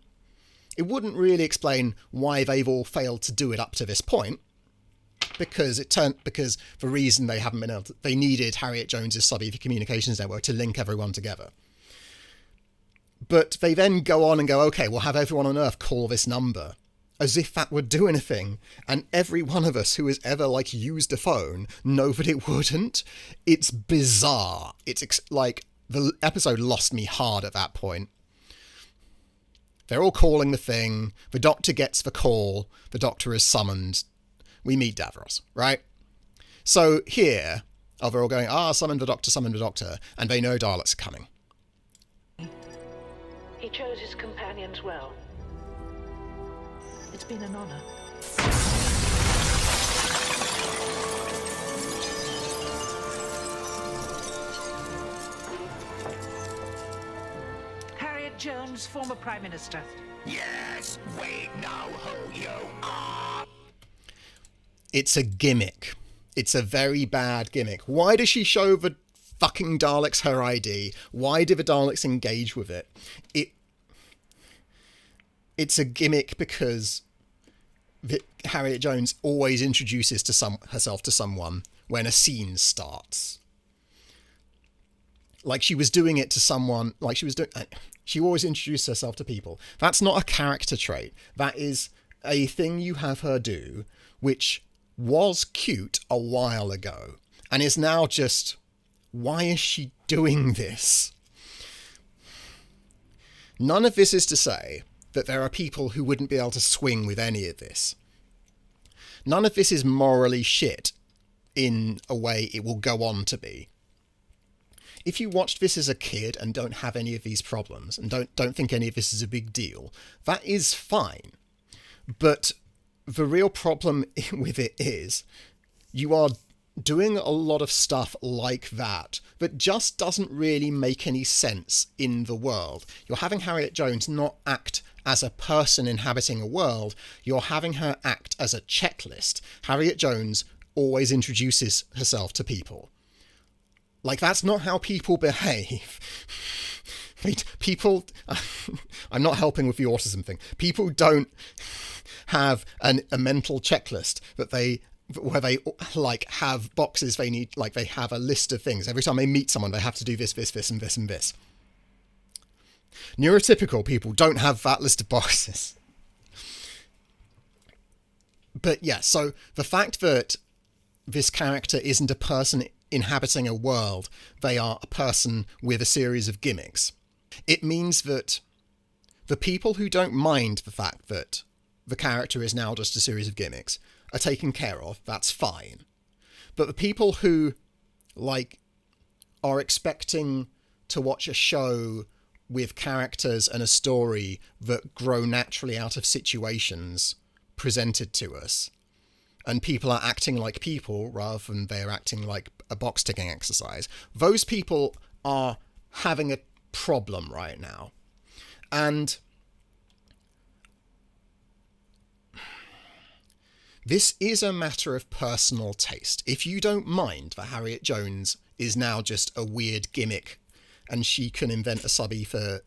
It wouldn't really explain why they've all failed to do it up to this point, because the reason they haven't been able to, they needed Harriet Jones's sub-ether communications network to link everyone together. But they then go on and go, okay, we'll have everyone on Earth call this number, as if that would do anything. And every one of us who has ever, like, used a phone know that it wouldn't. It's bizarre. It's like, the episode lost me hard at that point. They're all calling the thing. The Doctor gets the call. The Doctor is summoned. We meet Davros, right? So here, they're all going, summon the Doctor, and they know Daleks are coming. He chose his companions well. It's been an honor. Jones, former Prime Minister. Yes, we know who you are. It's a gimmick. It's a very bad gimmick. Why does she show the fucking Daleks her ID? Why do the Daleks engage with it? It's a gimmick because Harriet Jones always introduces herself to someone when a scene starts. Like she was doing it to someone, she always introduced herself to people. That's not a character trait. That is a thing you have her do, which was cute a while ago, and is now just, why is she doing this? None of this is to say that there are people who wouldn't be able to swing with any of this. None of this is morally shit in a way it will go on to be. If you watched this as a kid and don't have any of these problems and don't think any of this is a big deal, that is fine. But the real problem with it is you are doing a lot of stuff like that just doesn't really make any sense in the world. You're having Harriet Jones not act as a person inhabiting a world, you're having her act as a checklist. Harriet Jones always introduces herself to people. Like, that's not how people behave. People, I'm not helping with the autism thing. People don't have a mental checklist where they like have boxes they need, like they have a list of things. Every time they meet someone, they have to do this, this, this, and this, and this. Neurotypical people don't have that list of boxes. But yeah, so the fact that this character isn't a person inhabiting a world, they are a person with a series of gimmicks. It means that the people who don't mind the fact that the character is now just a series of gimmicks are taken care of. That's fine. But the people who, like, are expecting to watch a show with characters and a story that grow naturally out of situations presented to us, and people are acting like people rather than they're acting like a box-ticking exercise, those people are having a problem right now. And this is a matter of personal taste. If you don't mind that Harriet Jones is now just a weird gimmick and she can invent a subby for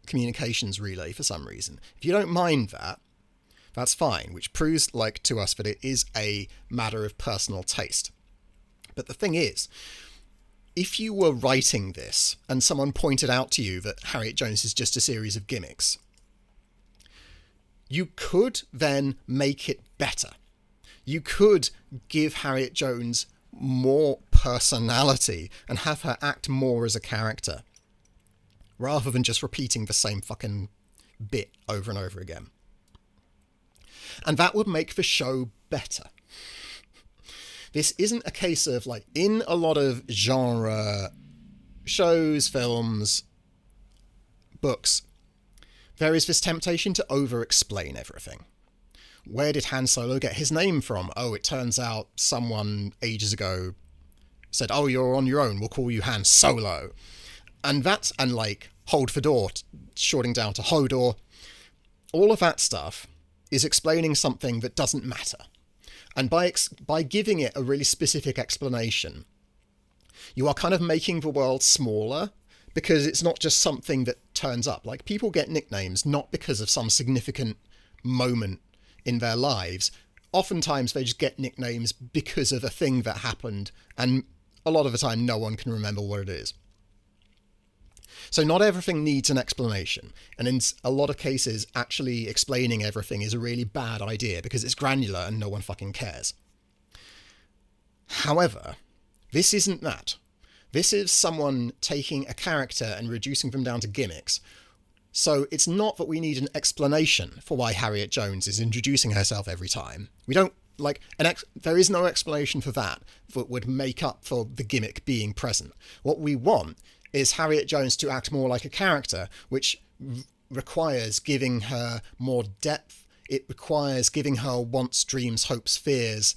communications relay for some reason, if you don't mind that, that's fine, which proves, like, to us that it is a matter of personal taste. But the thing is, if you were writing this and someone pointed out to you that Harriet Jones is just a series of gimmicks, you could then make it better. You could give Harriet Jones more personality and have her act more as a character, rather than just repeating the same fucking bit over and over again. And that would make the show better. This isn't a case of, like, in a lot of genre shows, films, books, there is this temptation to over-explain everything. Where did Han Solo get his name from? Oh, it turns out someone ages ago said, oh, you're on your own, we'll call you Han Solo. And like, hold for door, shorting down to Hodor. All of that stuff is explaining something that doesn't matter. And by giving it a really specific explanation, you are kind of making the world smaller, because it's not just something that turns up. Like, people get nicknames not because of some significant moment in their lives. Oftentimes they just get nicknames because of a thing that happened, and a lot of the time no one can remember what it is. So not everything needs an explanation, and in a lot of cases actually explaining everything is a really bad idea because it's granular and no one fucking cares. However, this isn't that. This is someone taking a character and reducing them down to gimmicks. So it's not that we need an explanation for why Harriet Jones is introducing herself every time. We don't, like, there is no explanation for that would make up for the gimmick being present. What we want is Harriet Jones to act more like a character, which requires giving her more depth. It requires giving her wants, dreams, hopes, fears,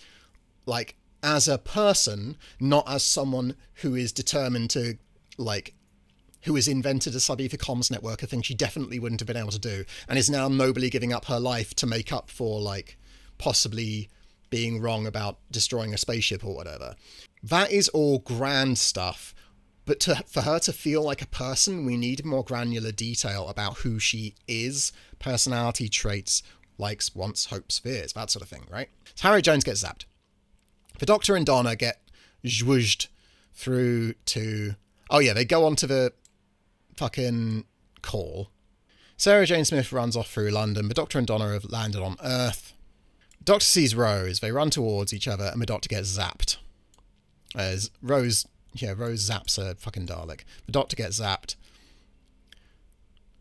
like, as a person, not as someone who is determined to, like, who has invented a sub-ether comms network, a thing she definitely wouldn't have been able to do, and is now nobly giving up her life to make up for, like, possibly being wrong about destroying a spaceship or whatever. That is all grand stuff, but for her to feel like a person, we need more granular detail about who she is, personality traits, likes, wants, hopes, fears, that sort of thing, right? So Harriet Jones gets zapped. The Doctor and Donna get zhwoozhed through to... Oh yeah, they go on to the fucking call. Sarah Jane Smith runs off through London. The Doctor and Donna have landed on Earth. The Doctor sees Rose. They run towards each other, and the Doctor gets zapped. As Rose zaps a fucking Dalek. The Doctor gets zapped.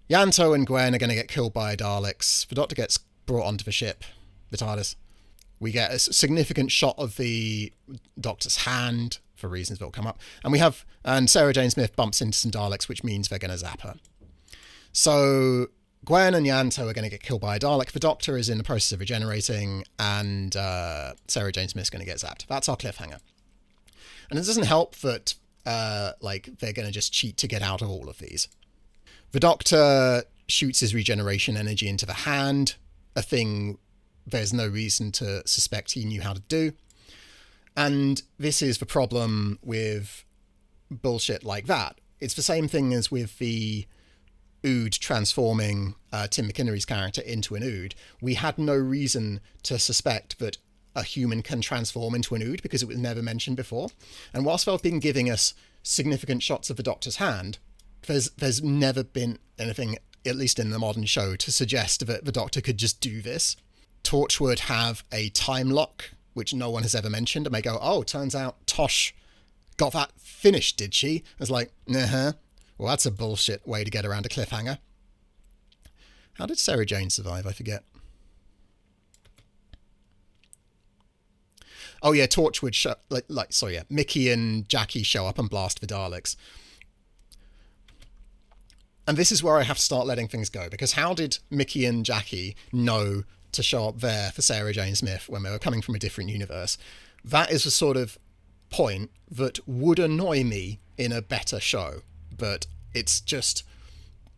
Yanto and Gwen are going to get killed by Daleks. The Doctor gets brought onto the ship, the TARDIS. We get a significant shot of the Doctor's hand, for reasons that will come up. And Sarah Jane Smith bumps into some Daleks, which means they're going to zap her. So Gwen and Yanto are going to get killed by a Dalek. The Doctor is in the process of regenerating, and Sarah Jane Smith's going to get zapped. That's our cliffhanger. And it doesn't help that they're going to just cheat to get out of all of these. The Doctor shoots his regeneration energy into the hand, a thing there's no reason to suspect he knew how to do. And this is the problem with bullshit like that. It's the same thing as with the Ood transforming Tim McInnery's character into an Ood. We had no reason to suspect that a human can transform into an Ood because it was never mentioned before. And whilst they've been giving us significant shots of the Doctor's hand, there's never been anything, at least in the modern show, to suggest that the Doctor could just do this. Torchwood have a time lock, which no one has ever mentioned, and they go, oh, turns out Tosh got that finished, did she? It's like, well, that's a bullshit way to get around a cliffhanger. How did Sarah Jane survive? I forget. Oh yeah, Torchwood Mickey and Jackie show up and blast the Daleks. And this is where I have to start letting things go, because how did Mickey and Jackie know to show up there for Sarah Jane Smith when they were coming from a different universe? That is a sort of point that would annoy me in a better show, but it's just,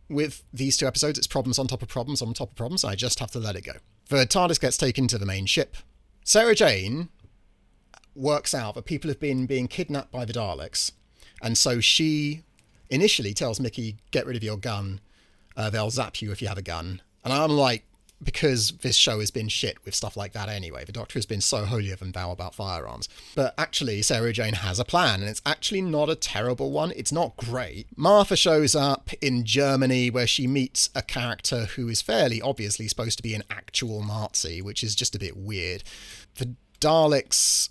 with these two episodes, it's problems on top of problems on top of problems. I just have to let it go. The TARDIS gets taken to the main ship. Sarah Jane works out that people have been being kidnapped by the Daleks, and so she initially tells Mickey, get rid of your gun, they'll zap you if you have a gun. And I'm like, because this show has been shit with stuff like that anyway. The Doctor has been so holier than thou about firearms. But actually, Sarah Jane has a plan, and it's actually not a terrible one. It's not great. Martha shows up in Germany, where she meets a character who is fairly obviously supposed to be an actual Nazi, which is just a bit weird. The Daleks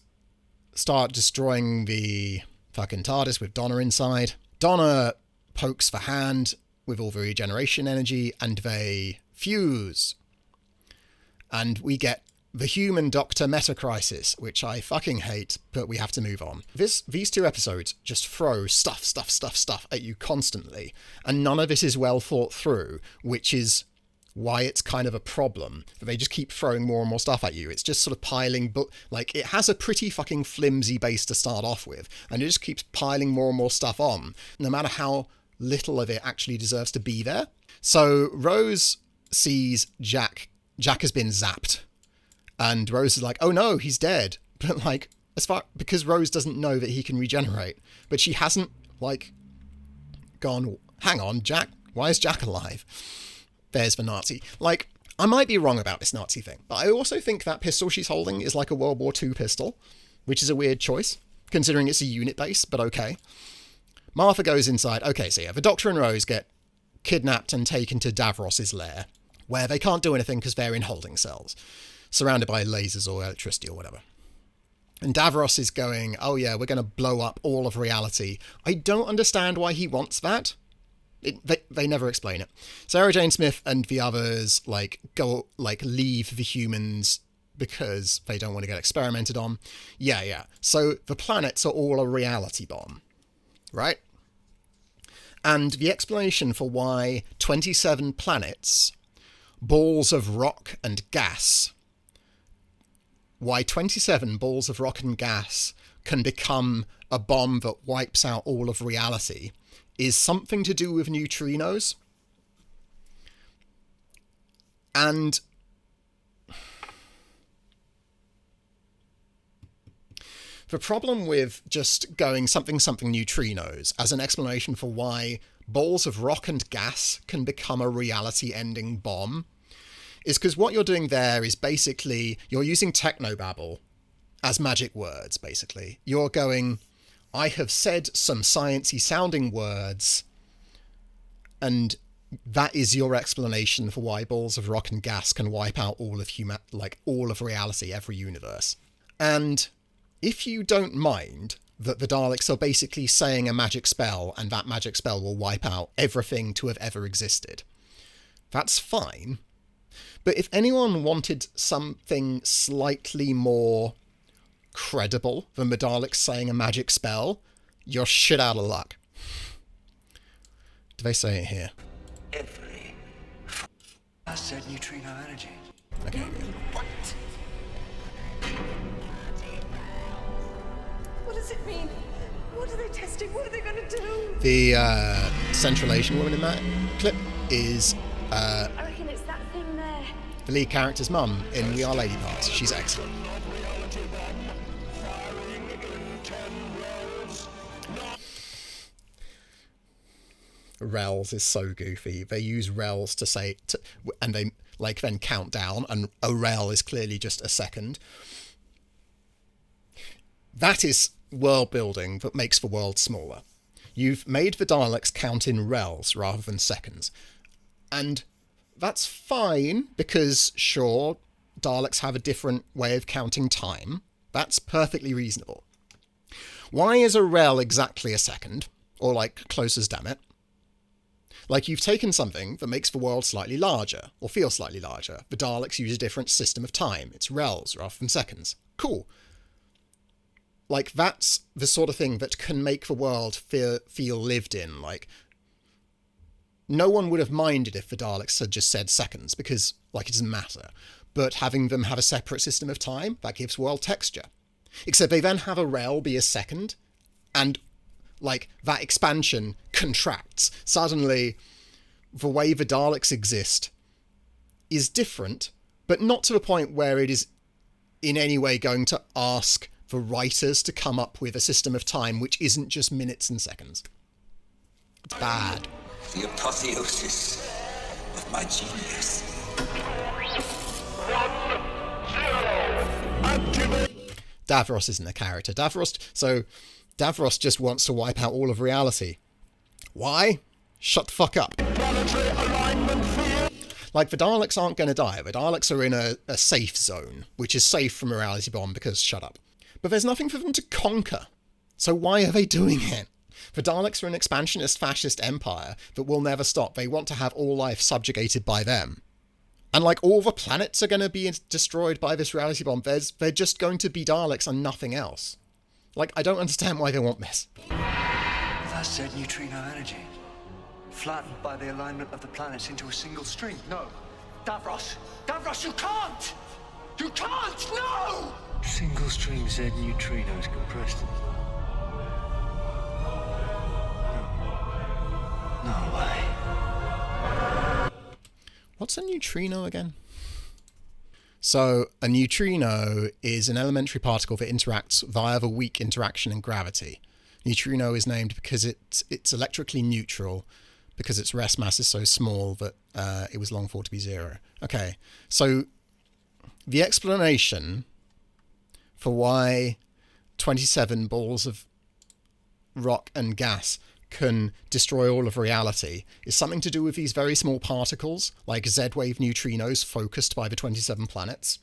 start destroying the fucking TARDIS with Donna inside. Donna pokes the hand with all the regeneration energy, and they fuse. And we get the human Doctor meta crisis, which I fucking hate, but we have to move on. These two episodes just throw stuff at you constantly, and none of it is well thought through, which is why it's kind of a problem. They just keep throwing more and more stuff at you. It's just sort of piling, it has a pretty fucking flimsy base to start off with, and it just keeps piling more and more stuff on, no matter how little of it actually deserves to be there. So Rose sees Jack has been zapped, and Rose is like, oh no, he's dead. But because Rose doesn't know that he can regenerate, but she hasn't gone, hang on, Jack, why is Jack alive? There's the Nazi. I might be wrong about this Nazi thing, but I also think that pistol she's holding is like a World War II pistol, which is a weird choice, considering it's a unit base, but okay. Martha goes inside. Okay, so yeah, the Doctor and Rose get kidnapped and taken to Davros's lair, where they can't do anything because they're in holding cells, surrounded by lasers or electricity or whatever. And Davros is going, oh yeah, we're going to blow up all of reality. I don't understand why he wants that. They never explain it. Sarah Jane Smith and the others leave the humans because they don't want to get experimented on. Yeah. So the planets are all a reality bomb, right? And the explanation for why 27 planets, balls of rock and gas, why 27 balls of rock and gas can become a bomb that wipes out all of reality is something to do with neutrinos. And the problem with just going something neutrinos as an explanation for why balls of rock and gas can become a reality-ending bomb is because what you're doing there is basically you're using technobabble as magic words, basically. You're going, I have said some sciencey sounding words, and that is your explanation for why balls of rock and gas can wipe out all of all of reality, every universe. And if you don't mind that the Daleks are basically saying a magic spell and that magic spell will wipe out everything to have ever existed, that's fine. But if anyone wanted something slightly more credible than the Daleks saying a magic spell, you're shit out of luck. Do they say it here? I said neutrino energy. Okay. What? What does it mean? What are they testing? What are they going to do? The Central Asian woman in that clip is I reckon it's that thing there. the lead character's mum in We Are Lady Parts. She's excellent. Rels is so goofy. They use rels to say, and they then count down, and a rel is clearly just a second. That is world building that makes the world smaller. You've made the Daleks count in rels rather than seconds. And that's fine, because sure, Daleks have a different way of counting time. That's perfectly reasonable. Why is a rel exactly a second? Or close as damn it. You've taken something that makes the world slightly larger, or feel slightly larger. The Daleks use a different system of time. It's rels rather than seconds. Cool. That's the sort of thing that can make the world feel lived in. No one would have minded if the Daleks had just said seconds, because, it doesn't matter. But having them have a separate system of time, that gives world texture. Except they then have a rel be a second, and that expansion contracts. Suddenly, the way the Daleks exist is different, but not to the point where it is in any way going to ask the writers to come up with a system of time which isn't just minutes and seconds. It's bad. The apotheosis of my genius. Davros isn't a character. Davros just wants to wipe out all of reality. Why? Shut the fuck up. The Daleks aren't going to die. The Daleks are in a safe zone, which is safe from a reality bomb because shut up. But there's nothing for them to conquer. So why are they doing it? The Daleks are an expansionist fascist empire that will never stop. They want to have all life subjugated by them. And all the planets are going to be destroyed by this reality bomb. They're just going to be Daleks and nothing else. I don't understand why they want this. That said neutrino energy. Flattened by the alignment of the planets into a single string. No. Davros! Davros, you can't! You can't! No! Single string Z neutrinos compressed. No way. What's a neutrino again? So, a neutrino is an elementary particle that interacts via the weak interaction in gravity. Neutrino is named because it's electrically neutral, because its rest mass is so small that it was long thought to be zero. Okay, so the explanation for why 27 balls of rock and gas can destroy all of reality is something to do with these very small particles, like Z-wave neutrinos focused by the 27 planets.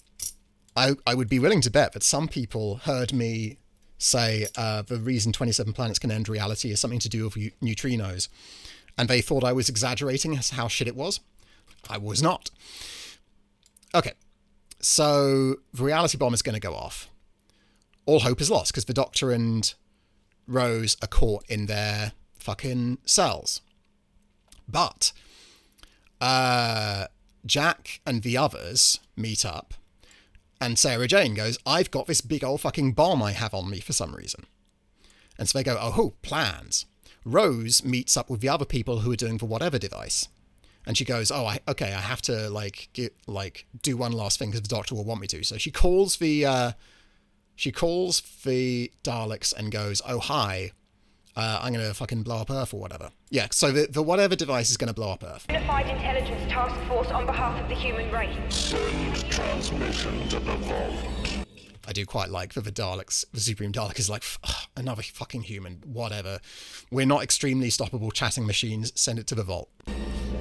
I would be willing to bet that some people heard me say the reason 27 planets can end reality is something to do with neutrinos, and they thought I was exaggerating how shit it was. I was not. Okay, so the reality bomb is going to go off. All hope is lost, because the Doctor and Rose are caught in their fucking cells. But Jack and the others meet up, and Sarah Jane goes, I've got this big old fucking bomb I have on me for some reason. And so they go, oh, plans. Rose meets up with the other people who are doing the whatever device. And she goes, oh, I have to do one last thing because the doctor will want me to. So she calls the Daleks and goes, oh, hi, I'm going to fucking blow up Earth or whatever. Yeah, so the whatever device is going to blow up Earth. Unified Intelligence Task Force on behalf of the human race. Send transmission to the vault. I do quite like that the Supreme Dalek is like, another fucking human, whatever. We're not extremely stoppable chatting machines, send it to the vault.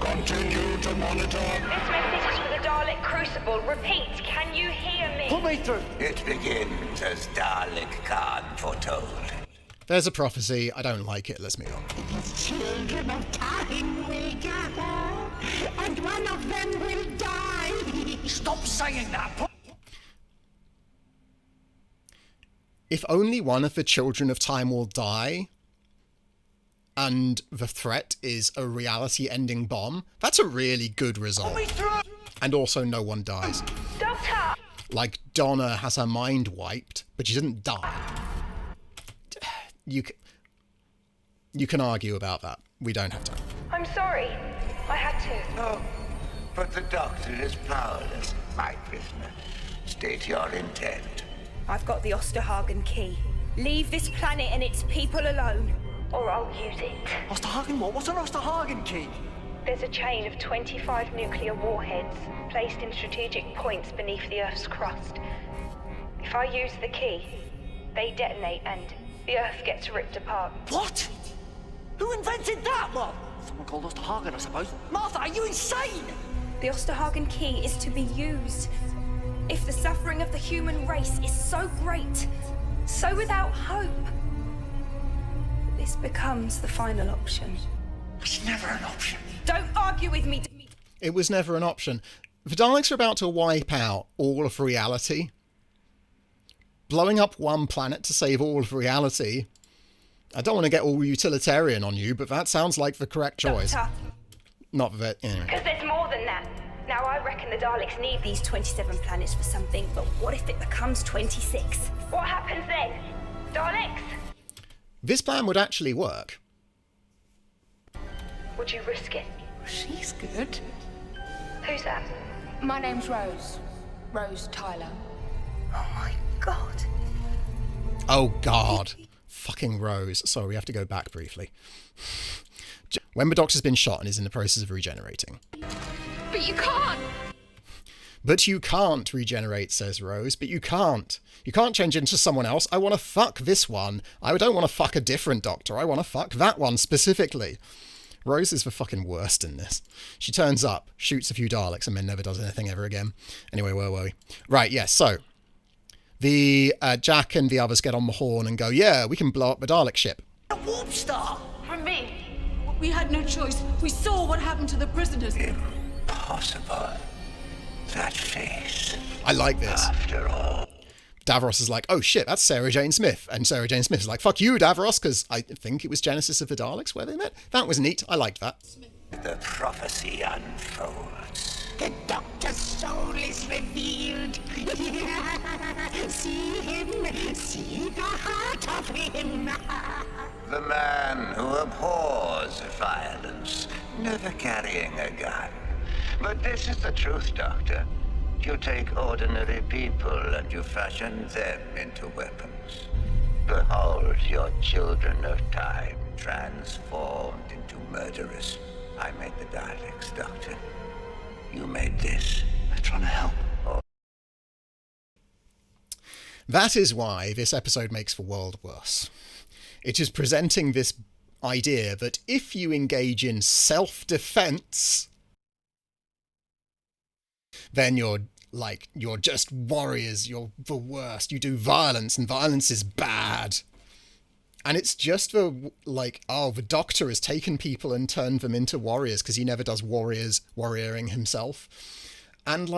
Continue to monitor. This message is for the Dalek Crucible. Repeat, can you hear me? Put me through. It begins as Dalek Khan foretold. There's a prophecy, I don't like it, let's move on. Children of time will gather, and one of them will die. Stop saying that. If only one of the children of time will die, and the threat is a reality-ending bomb, that's a really good result. And also no one dies. Doctor! Like, Donna has her mind wiped, but she doesn't die. You can argue about that. We don't have time. I'm sorry. I had to. No, but the doctor is powerless, my prisoner. State your intent. I've got the Osterhagen key. Leave this planet and its people alone, or I'll use it. Osterhagen what? What's an Osterhagen key? There's a chain of 25 nuclear warheads placed in strategic points beneath the Earth's crust. If I use the key, they detonate and the Earth gets ripped apart. What? Who invented that one? Someone called Osterhagen, I suppose. Martha, are you insane? The Osterhagen key is to be used if the suffering of the human race is so great, so without hope, this becomes the final option. It's never an option. Don't argue with me. It was never an option. The Daleks are about to wipe out all of reality. Blowing up one planet to save all of reality. I don't want to get all utilitarian on you, but that sounds like the correct choice. Doctor. Not that, anyway. Because there's more than that. Now, I reckon the Daleks need these 27 planets for something, but what if it becomes 26? What happens then? Daleks? This plan would actually work. Would you risk it? She's good. Who's that? My name's Rose. Rose Tyler. Oh my god. Oh god. Fucking Rose. Sorry, we have to go back briefly. When the Doctor's been shot and is in the process of regenerating. But you can't! But you can't regenerate, says Rose. But you can't. You can't change into someone else. I want to fuck this one. I don't want to fuck a different Doctor. I want to fuck that one specifically. Rose is the fucking worst in this. She turns up, shoots a few Daleks, and then never does anything ever again. Anyway, where were we? Right, yes, so the Jack and the others get on the horn and go, yeah, we can blow up the Dalek ship. A warp star! From me. We had no choice. We saw what happened to the prisoners. Impossible. That face. I like this. After all. Davros is like, oh shit, that's Sarah Jane Smith. And Sarah Jane Smith is like, fuck you, Davros, because I think it was Genesis of the Daleks where they met. That was neat. I liked that. The prophecy unfolds. The Doctor's soul is revealed. See him. See the heart of him. The man who abhors violence, never carrying a gun. But this is the truth, Doctor. You take ordinary people and you fashion them into weapons. Behold your children of time transformed into murderers. I made the Daleks, Doctor. You made this. They're trying to help. Oh. That is why this episode makes the world worse. It is presenting this idea that if you engage in self-defense, then you're just warriors, you're the worst, you do violence, and violence is bad. And it's just the Doctor has taken people and turned them into warriors because he never does warrioring himself. And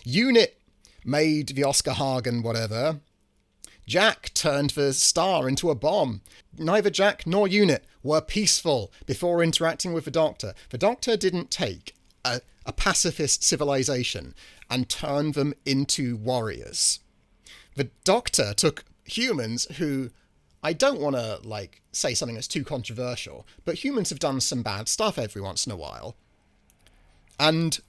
Unit made the Osterhagen whatever. Jack turned the star into a bomb. Neither Jack nor Unit were peaceful before interacting with the Doctor. The Doctor didn't take a pacifist civilization and turn them into warriors. The Doctor took humans who I don't want to, like, say something that's too controversial, but humans have done some bad stuff every once in a while. And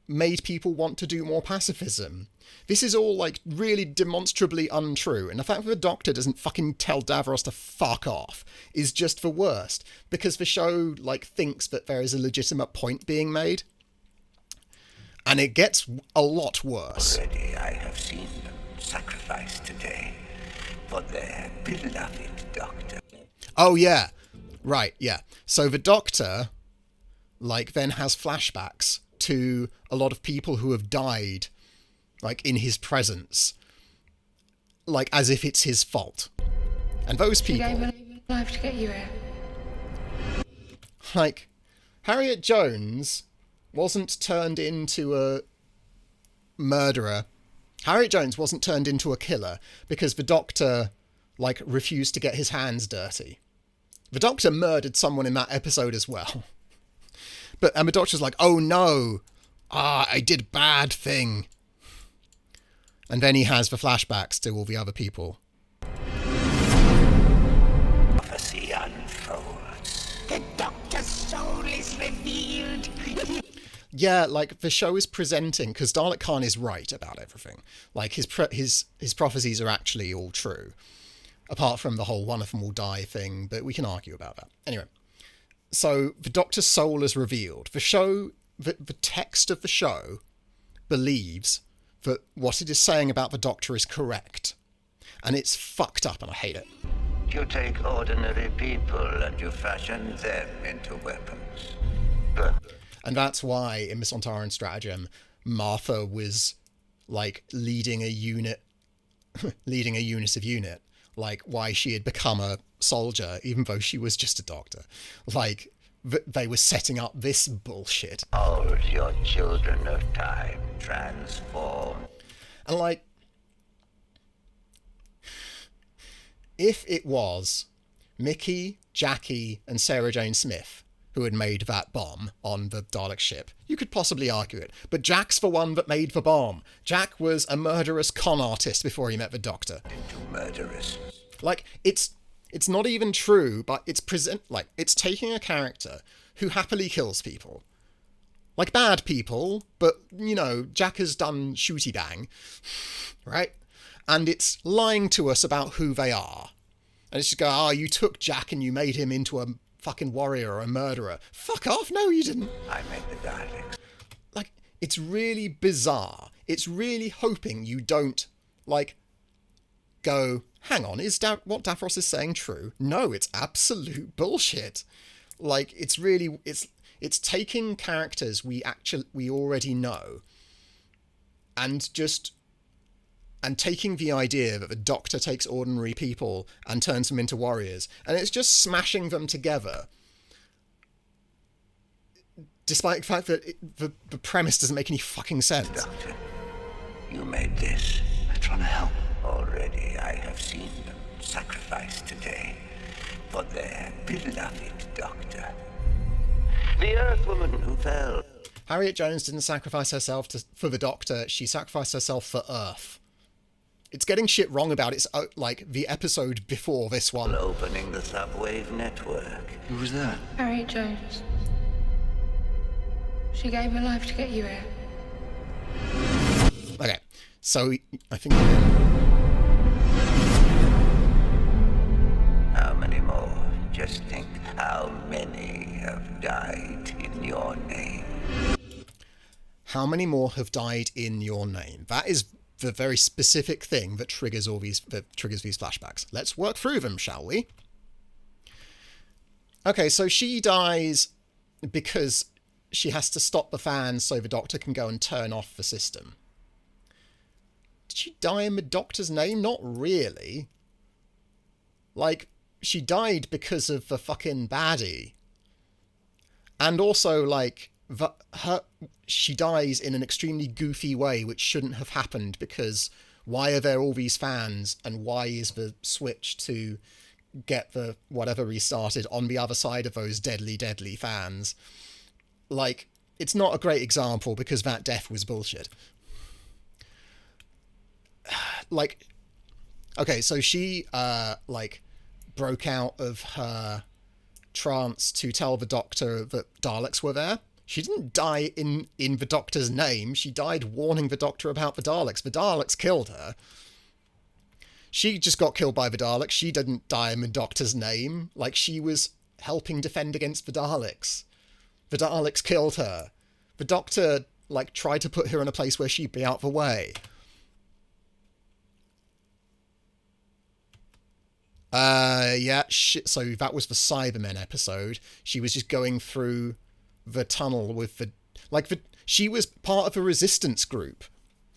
made people want to do more pacifism. This is all, like, really demonstrably untrue, and the fact that the Doctor doesn't fucking tell Davros to fuck off is just the worst, because the show, like, thinks that there is a legitimate point being made. And it gets a lot worse. Already I have seen them sacrifice today for their beloved Doctor. Oh, yeah. Right, yeah. So the Doctor, like, then has flashbacks to a lot of people who have died, like, in his presence, like, as if it's his fault. And those people... She gave her life to get you here. Like, Harriet Jones wasn't turned into a murderer. Harriet Jones wasn't turned into a killer because the Doctor, like, refused to get his hands dirty. The Doctor murdered someone in that episode as well. And the Doctor's like, oh no, I did a bad thing. And then he has the flashbacks to all the other people. Prophecy unfolds. The Doctor's soul is revealed. Yeah, like, the show is presenting, because Dalek Khan is right about everything. Like, his prophecies are actually all true. Apart from the whole one of them will die thing, but we can argue about that. Anyway. So, the Doctor's soul is revealed. The show, the text of the show believes that what it is saying about the Doctor is correct. And it's fucked up, and I hate it. You take ordinary people and you fashion them into weapons. And that's why, in Miss Sontaran Stratagem, Martha was, like, leading a unit of unit. Like, why she had become a soldier, even though she was just a doctor. Like, they were setting up this bullshit. All your children of time transform. And, like, if it was Mickey, Jackie, and Sarah Jane Smith who had made that bomb on the Dalek ship, you could possibly argue it. But Jack's the one that made the bomb. Jack was a murderous con artist before he met the Doctor. Into murderous. Like, it's not even true, but it's taking a character who happily kills people. Like, bad people, but, you know, Jack has done shooty bang, right? And it's lying to us about who they are. And it's just go, oh, you took Jack and you made him into a fucking warrior or a murderer. Fuck off, no you didn't. I made the Daleks. Like, it's really bizarre. It's really hoping you don't, like, go, hang on, is what Davros is saying true? No, it's absolute bullshit. Like, it's really, it's taking characters we already know and taking the idea that the Doctor takes ordinary people and turns them into warriors, and it's just smashing them together. Despite the fact that the premise doesn't make any fucking sense. Doctor, you made this. I'm trying to help. Already I have seen them sacrifice today for their beloved Doctor. The Earthwoman who fell. Harriet Jones didn't sacrifice herself for the Doctor, she sacrificed herself for Earth. It's getting shit wrong about its, like, the episode before this one. Opening the subwave network. Who was that? Harriet Jones. She gave her life to get you here. Okay, so I think... How many more? Just think how many have died in your name. How many more have died in your name? That is the very specific thing that triggers these flashbacks. Let's work through them, shall we? Okay, so she dies because she has to stop the fans so the Doctor can go and turn off the system. Did she die in the Doctor's name? Not really. Like, she died because of the fucking baddie. And also, like, she dies in an extremely goofy way, which shouldn't have happened, because why are there all these fans, and why is the switch to get the whatever restarted on the other side of those deadly, deadly fans? Like, it's not a great example, because that death was bullshit. Like, okay, so she, like, broke out of her trance to tell the Doctor that Daleks were there. She didn't die in the Doctor's name. She died warning the Doctor about the Daleks. The Daleks killed her. She just got killed by the Daleks. She didn't die in the Doctor's name. Like, she was helping defend against the Daleks. The Daleks killed her. The Doctor, like, tried to put her in a place where she'd be out of the way. Yeah, shit. So that was the Cybermen episode. She was just going through the tunnel with she was part of a resistance group.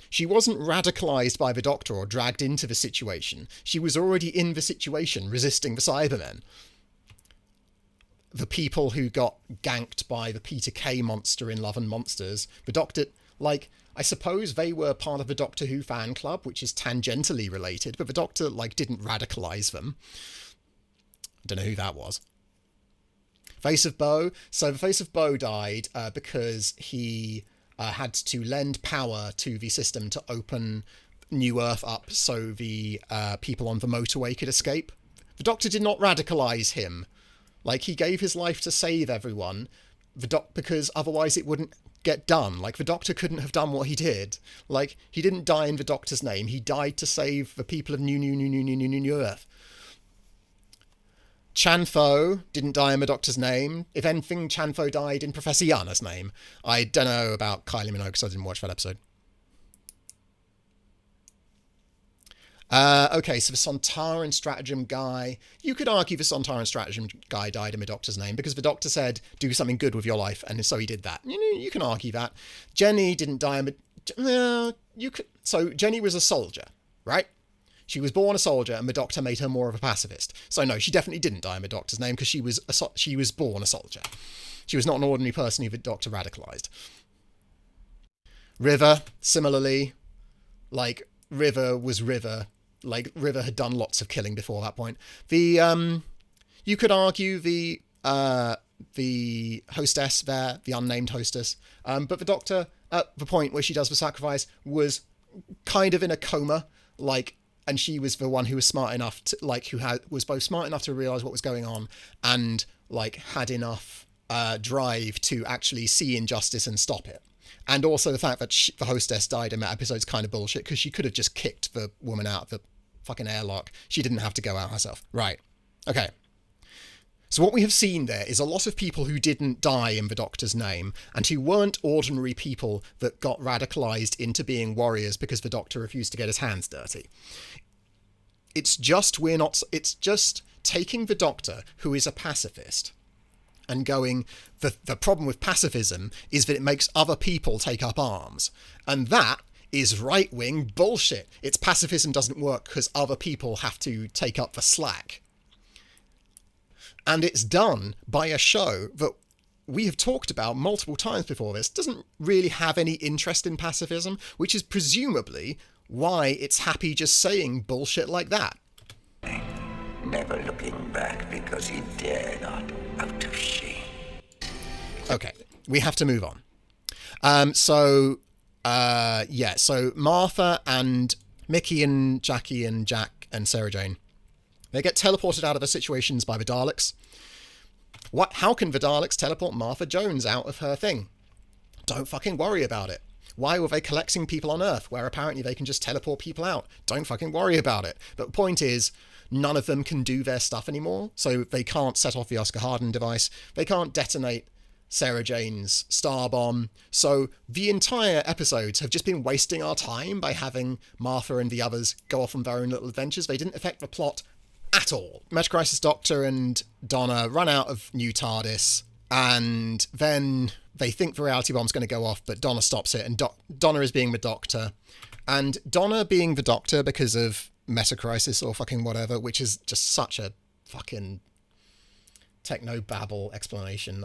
She wasn't radicalized by the Doctor or dragged into the situation. She was already in the situation, resisting the Cybermen. The people who got ganked by the Peter Kay monster in Love and Monsters, the Doctor, like, I suppose they were part of the Doctor Who fan club, which is tangentially related, but the Doctor, like, didn't radicalize them. I don't know who that was. Face of Bo. So the Face of Bo died because he had to lend power to the system to open New Earth up so the people on the motorway could escape. The Doctor did not radicalize him. Like, he gave his life to save everyone, because otherwise it wouldn't get done. Like, the Doctor couldn't have done what he did. Like, he didn't die in the Doctor's name. He died to save the people of New Earth. Chanfo didn't die in the Doctor's name. If anything, Chanfo died in Professor Yana's name. I don't know about Kylie Minogue because I didn't watch that episode. Okay, so the Sontaran stratagem guy. You could argue the Sontaran stratagem guy died in the Doctor's name because the Doctor said, do something good with your life, and so he did that. You can argue that. Jenny didn't die in the... So Jenny was a soldier, right? She was born a soldier, and the Doctor made her more of a pacifist. So no, she definitely didn't die in the Doctor's name because she was born a soldier. She was not an ordinary person who the Doctor radicalized. River, similarly, like, River was River. Like, River had done lots of killing before that point. You could argue the hostess there, the unnamed hostess, but the Doctor, at the point where she does the sacrifice, was kind of in a coma, like, and she was the one who was smart enough to, like, was both smart enough to realize what was going on and, like, had enough drive to actually see injustice and stop it. And also the fact that the hostess died in that episode's kind of bullshit, because she could have just kicked the woman out of the fucking airlock. She didn't have to go out herself. Right. Okay. So what we have seen there is a lot of people who didn't die in the Doctor's name, and who weren't ordinary people that got radicalized into being warriors because the Doctor refused to get his hands dirty. It's just taking the Doctor, who is a pacifist, and going, the problem with pacifism is that it makes other people take up arms. And that is right-wing bullshit. Its pacifism doesn't work because other people have to take up the slack. And it's done by a show that we have talked about multiple times before this, doesn't really have any interest in pacifism, which is presumably why it's happy just saying bullshit like that. Never looking back because he dare not, out of shame. Okay, we have to move on. So Martha and Mickey and Jackie and Jack and Sarah Jane, they get teleported out of their situations by the Daleks. How can the Daleks teleport Martha Jones out of her thing? Don't fucking worry about it. Why were they collecting people on Earth where apparently they can just teleport people out? Don't fucking worry about it. But the point is, none of them can do their stuff anymore, so they can't set off the Oscar Harden device. They can't detonate Sarah Jane's star bomb. So the entire episodes have just been wasting our time by having Martha and the others go off on their own little adventures. They didn't affect the plot at all. Meta Crisis Doctor and Donna run out of new TARDIS, and then they think the reality bomb's going to go off, but Donna stops it, and Donna is being the Doctor. And Donna being the Doctor because of Meta Crisis or fucking whatever, which is just such a fucking techno-babble explanation.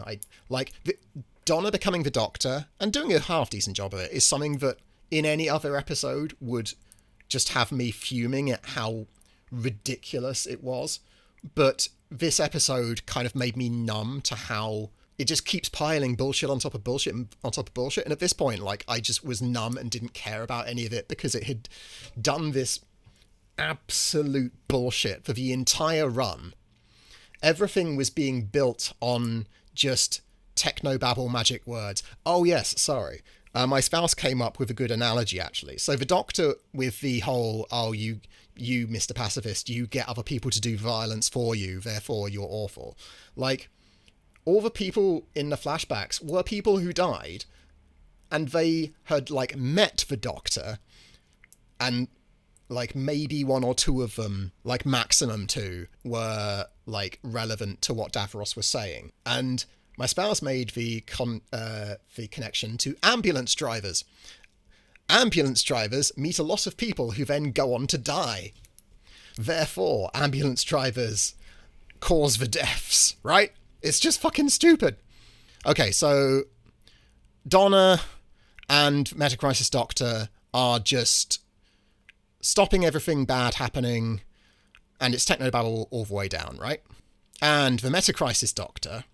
Donna becoming the Doctor and doing a half-decent job of it is something that in any other episode would just have me fuming at how ridiculous it was. But this episode kind of made me numb to how it just keeps piling bullshit on top of bullshit and on top of bullshit. And at this point, like, I just was numb and didn't care about any of it because it had done this absolute bullshit for the entire run. everything was being built on just technobabble magic words. Oh yes, sorry. My spouse came up with a good analogy, actually. So the Doctor with the whole, oh, you, Mr. Pacifist, you get other people to do violence for you, therefore you're awful. Like, all the people in the flashbacks were people who died, and they had, like, met the Doctor, and, like, maybe one or two of them, like, maximum two, were, like, relevant to what Davros was saying. And my spouse made the connection to ambulance drivers. Ambulance drivers meet a lot of people who then go on to die. Therefore, ambulance drivers cause the deaths, right? It's just fucking stupid. Okay, so Donna and Metacrisis Doctor are just stopping everything bad happening, and it's technobabble all the way down, right? And the Metacrisis Doctor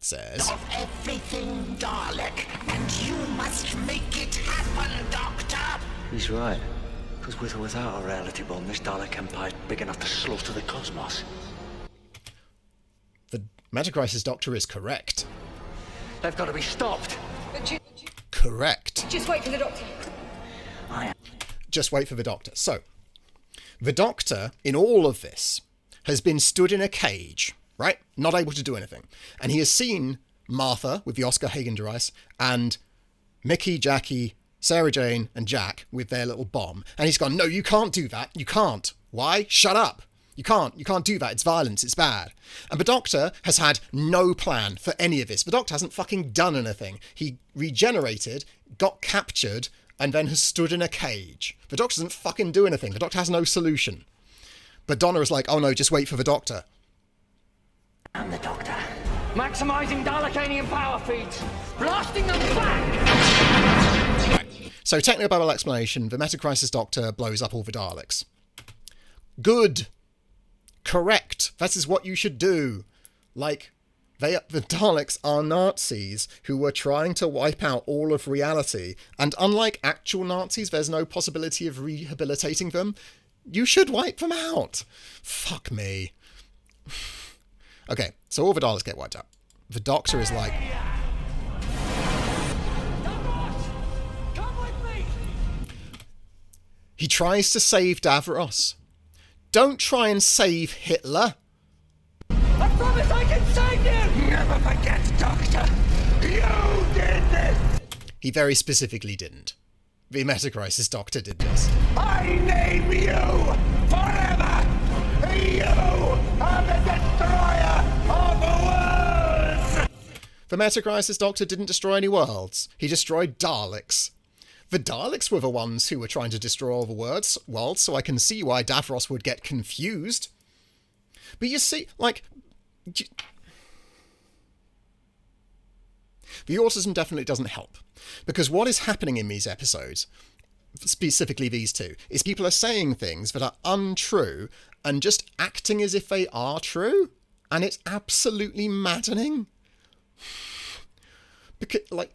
says, of everything Dalek, and you must make it happen, Doctor! He's right. Because with or without a reality bomb, this Dalek Empire's big enough to slaughter the cosmos. The Metacrisis Doctor is correct. They've got to be stopped. Correct. Just wait for the Doctor. Just wait for the Doctor. So, the Doctor, in all of this, has been stood in a cage, right? Not able to do anything. And he has seen Martha with the Oscar Hagen device, and Mickey, Jackie, Sarah Jane, and Jack with their little bomb. And he's gone, no, you can't do that. You can't. Why? Shut up. You can't do that. It's violence. It's bad. And the Doctor has had no plan for any of this. The Doctor hasn't fucking done anything. He regenerated, got captured, and then has stood in a cage. The Doctor doesn't fucking do anything. The Doctor has no solution. But Donna is like, oh no, just wait for the Doctor. I'm the Doctor. Maximizing Dalekanian power feeds. Blasting them back! Right. So, technobabble explanation, the Metacrisis Doctor blows up all the Daleks. Good. Correct. That is what you should do. Like, the Daleks are Nazis who were trying to wipe out all of reality. And unlike actual Nazis, there's no possibility of rehabilitating them. You should wipe them out. Fuck me. Okay, so all the Daleks get wiped out. The Doctor is like, he tries to save Davros. Don't try and save Hitler. I promise I can save you! Never forget, Doctor! You did this! He very specifically didn't. The Metacrisis Doctor did this. I name you forever! You are the destroyer of worlds! The Metacrisis Doctor didn't destroy any worlds. He destroyed Daleks. The Daleks were the ones who were trying to destroy all the worlds, so I can see why Davros would get confused. But you see, like, the autism definitely doesn't help. Because what is happening in these episodes, specifically these two, is people are saying things that are untrue and just acting as if they are true. And it's absolutely maddening. Because, like,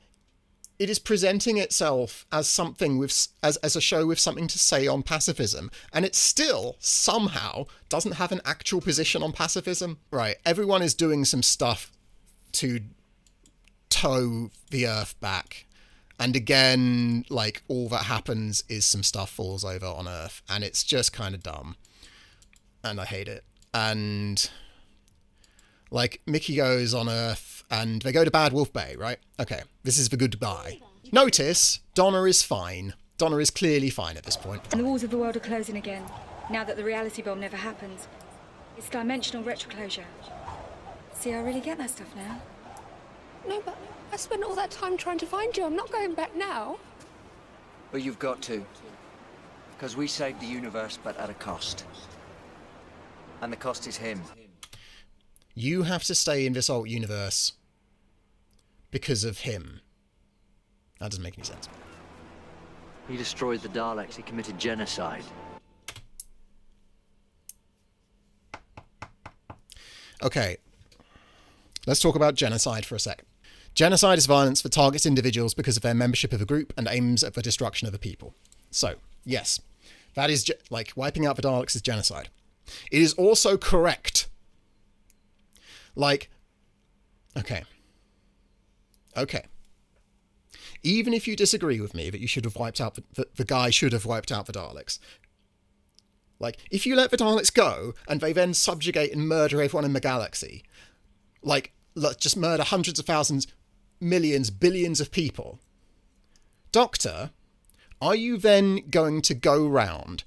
it is presenting itself as something with, as a show with something to say on pacifism, and it still somehow doesn't have an actual position on pacifism. Right, everyone is doing some stuff to tow the Earth back, and again, like, all that happens is some stuff falls over on Earth, and it's just kind of dumb, and I hate it. And like, Mickey goes on Earth, and they go to Bad Wolf Bay, right? Okay, this is the goodbye. Notice, Donna is fine. Donna is clearly fine at this point. And the walls of the world are closing again, now that the reality bomb never happens. It's dimensional retroclosure. See, I really get that stuff now. No, but I spent all that time trying to find you. I'm not going back now. But you've got to. Because we saved the universe, but at a cost. And the cost is him. You have to stay in this old universe because of him. That doesn't make any sense. He destroyed the Daleks. He committed genocide. Okay. Let's talk about genocide for a sec. Genocide is violence that targets individuals because of their membership of a group and aims at the destruction of a people. So, yes, that is like wiping out the Daleks is genocide. It is also correct Like, okay. Even if you disagree with me that you should have wiped out the guy should have wiped out the Daleks. Like, if you let the Daleks go and they then subjugate and murder everyone in the galaxy, like, just murder hundreds of thousands, millions, billions of people, Doctor, are you then going to go round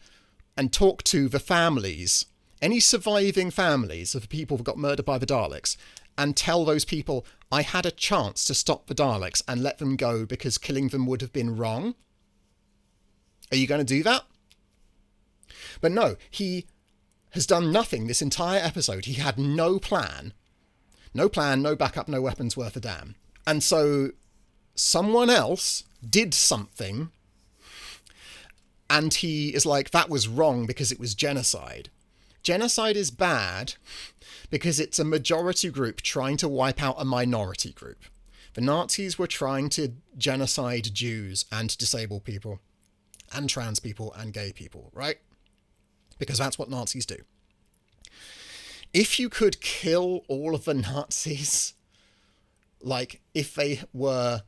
and talk to the families, any surviving families of the people that got murdered by the Daleks, and tell those people, I had a chance to stop the Daleks and let them go because killing them would have been wrong? Are you going to do that? But no, he has done nothing this entire episode. He had no plan. No plan, no backup, no weapons worth a damn. And so someone else did something, and he is like, that was wrong because it was genocide. Genocide is bad because it's a majority group trying to wipe out a minority group. The Nazis were trying to genocide Jews and disabled people and trans people and gay people, right? Because that's what Nazis do. If you could kill all of the Nazis, like if they were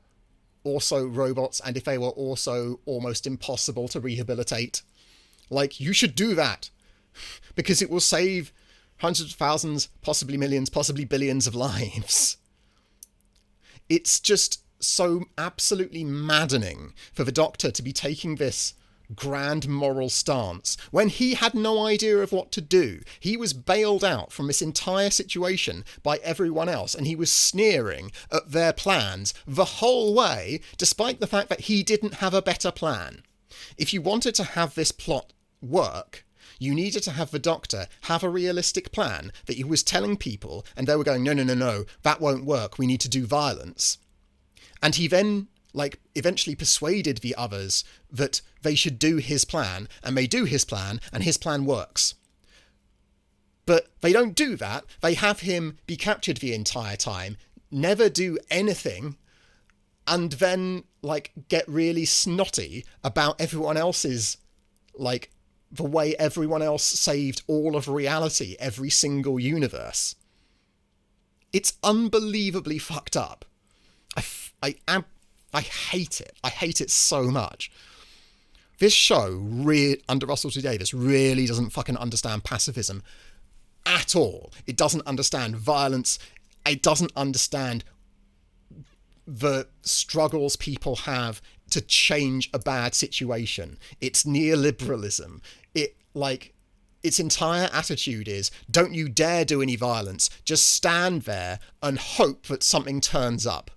also robots and if they were also almost impossible to rehabilitate, like, you should do that because it will save hundreds of thousands, possibly millions, possibly billions of lives. It's just so absolutely maddening for the Doctor to be taking this grand moral stance when he had no idea of what to do. He was bailed out from this entire situation by everyone else, and he was sneering at their plans the whole way, despite the fact that he didn't have a better plan. If you wanted to have this plot work, you needed to have the Doctor have a realistic plan that he was telling people, and they were going, no, that won't work, we need to do violence. And he then, like, eventually persuaded the others that they should do his plan, and they do his plan, and his plan works. But they don't do that. They have him be captured the entire time, never do anything, and then, like, get really snotty about everyone else's, like, the way everyone else saved all of reality, every single universe. It's unbelievably fucked up. I hate it. I hate it so much. This show, under Russel T Davies, really doesn't fucking understand pacifism at all. It doesn't understand violence. It doesn't understand the struggles people have to change a bad situation. It's neoliberalism. Its entire attitude is, don't you dare do any violence. Just stand there and hope that something turns up.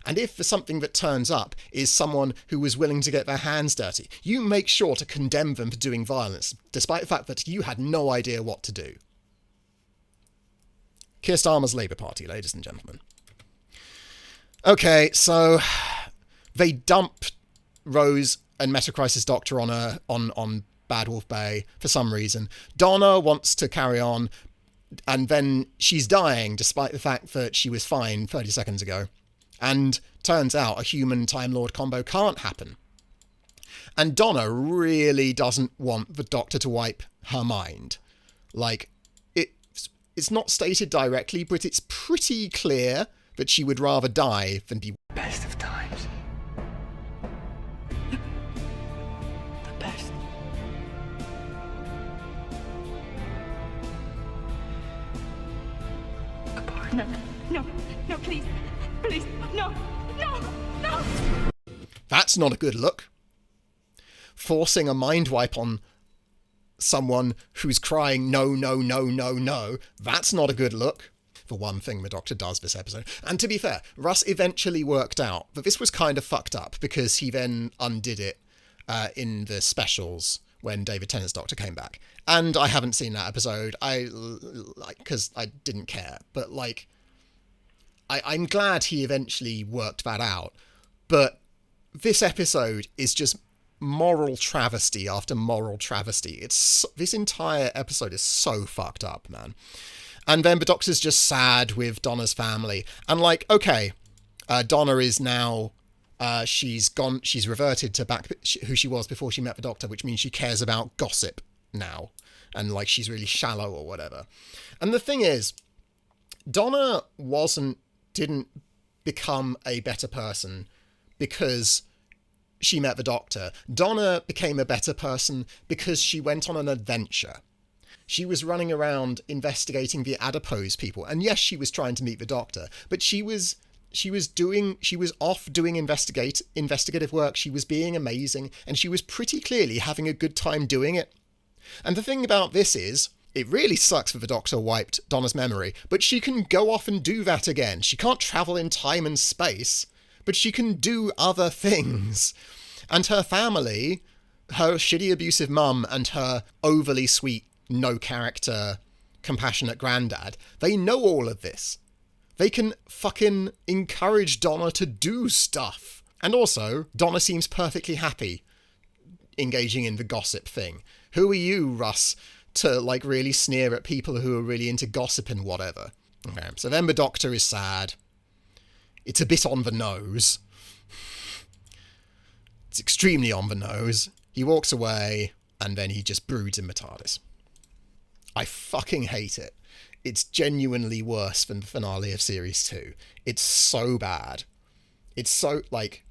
And if the something that turns up is someone who was willing to get their hands dirty, you make sure to condemn them for doing violence, despite the fact that you had no idea what to do. Keir Starmer's Labour Party, ladies and gentlemen. Okay, so they dump Rose and Metacrisis Doctor on Bad Wolf Bay for some reason. Donna wants to carry on, and then she's dying despite the fact that she was fine 30 seconds ago. And turns out a human Time Lord combo can't happen. And Donna really doesn't want the Doctor to wipe her mind. Like, it's not stated directly, but it's pretty clear that she would rather die than be... Best of times. The best. Goodbye. No, please. Please, no. That's not a good look. Forcing a mind wipe on someone who's crying no, that's not a good look. The one thing the Doctor does this episode. And to be fair, Russ eventually worked out that this was kind of fucked up because he then undid it in the specials when David Tennant's Doctor came back. And I haven't seen that episode, because I didn't care. But, like, I'm glad he eventually worked that out. But this episode is just moral travesty after moral travesty. This entire episode is so fucked up, man. And then the Doctor's just sad with Donna's family. And, like, okay, Donna is now... she's reverted to back who she was before she met the Doctor, which means she cares about gossip now. And, like, she's really shallow or whatever. And the thing is, Donna didn't become a better person because she met the Doctor. Donna became a better person because she went on an adventure. She was running around investigating the adipose people, and yes, she was trying to meet the Doctor, but she was off doing investigative work. She was being amazing, and she was pretty clearly having a good time doing it. And the thing about this is, it really sucks that the Doctor wiped Donna's memory, but she can go off and do that again. She can't travel in time and space, but she can do other things. And her family, her shitty abusive mum and her overly sweet, no-character, compassionate granddad, they know all of this. They can fucking encourage Donna to do stuff. And also, Donna seems perfectly happy engaging in the gossip thing. Who are you, Russ, to like really sneer at people who are really into gossip and whatever? Okay, so then the Doctor is sad. It's a bit on the nose. It's extremely on the nose. He walks away, and then he just broods in the TARDIS. I fucking hate it. It's genuinely worse than the finale of Series 2. It's so bad. It's so, like,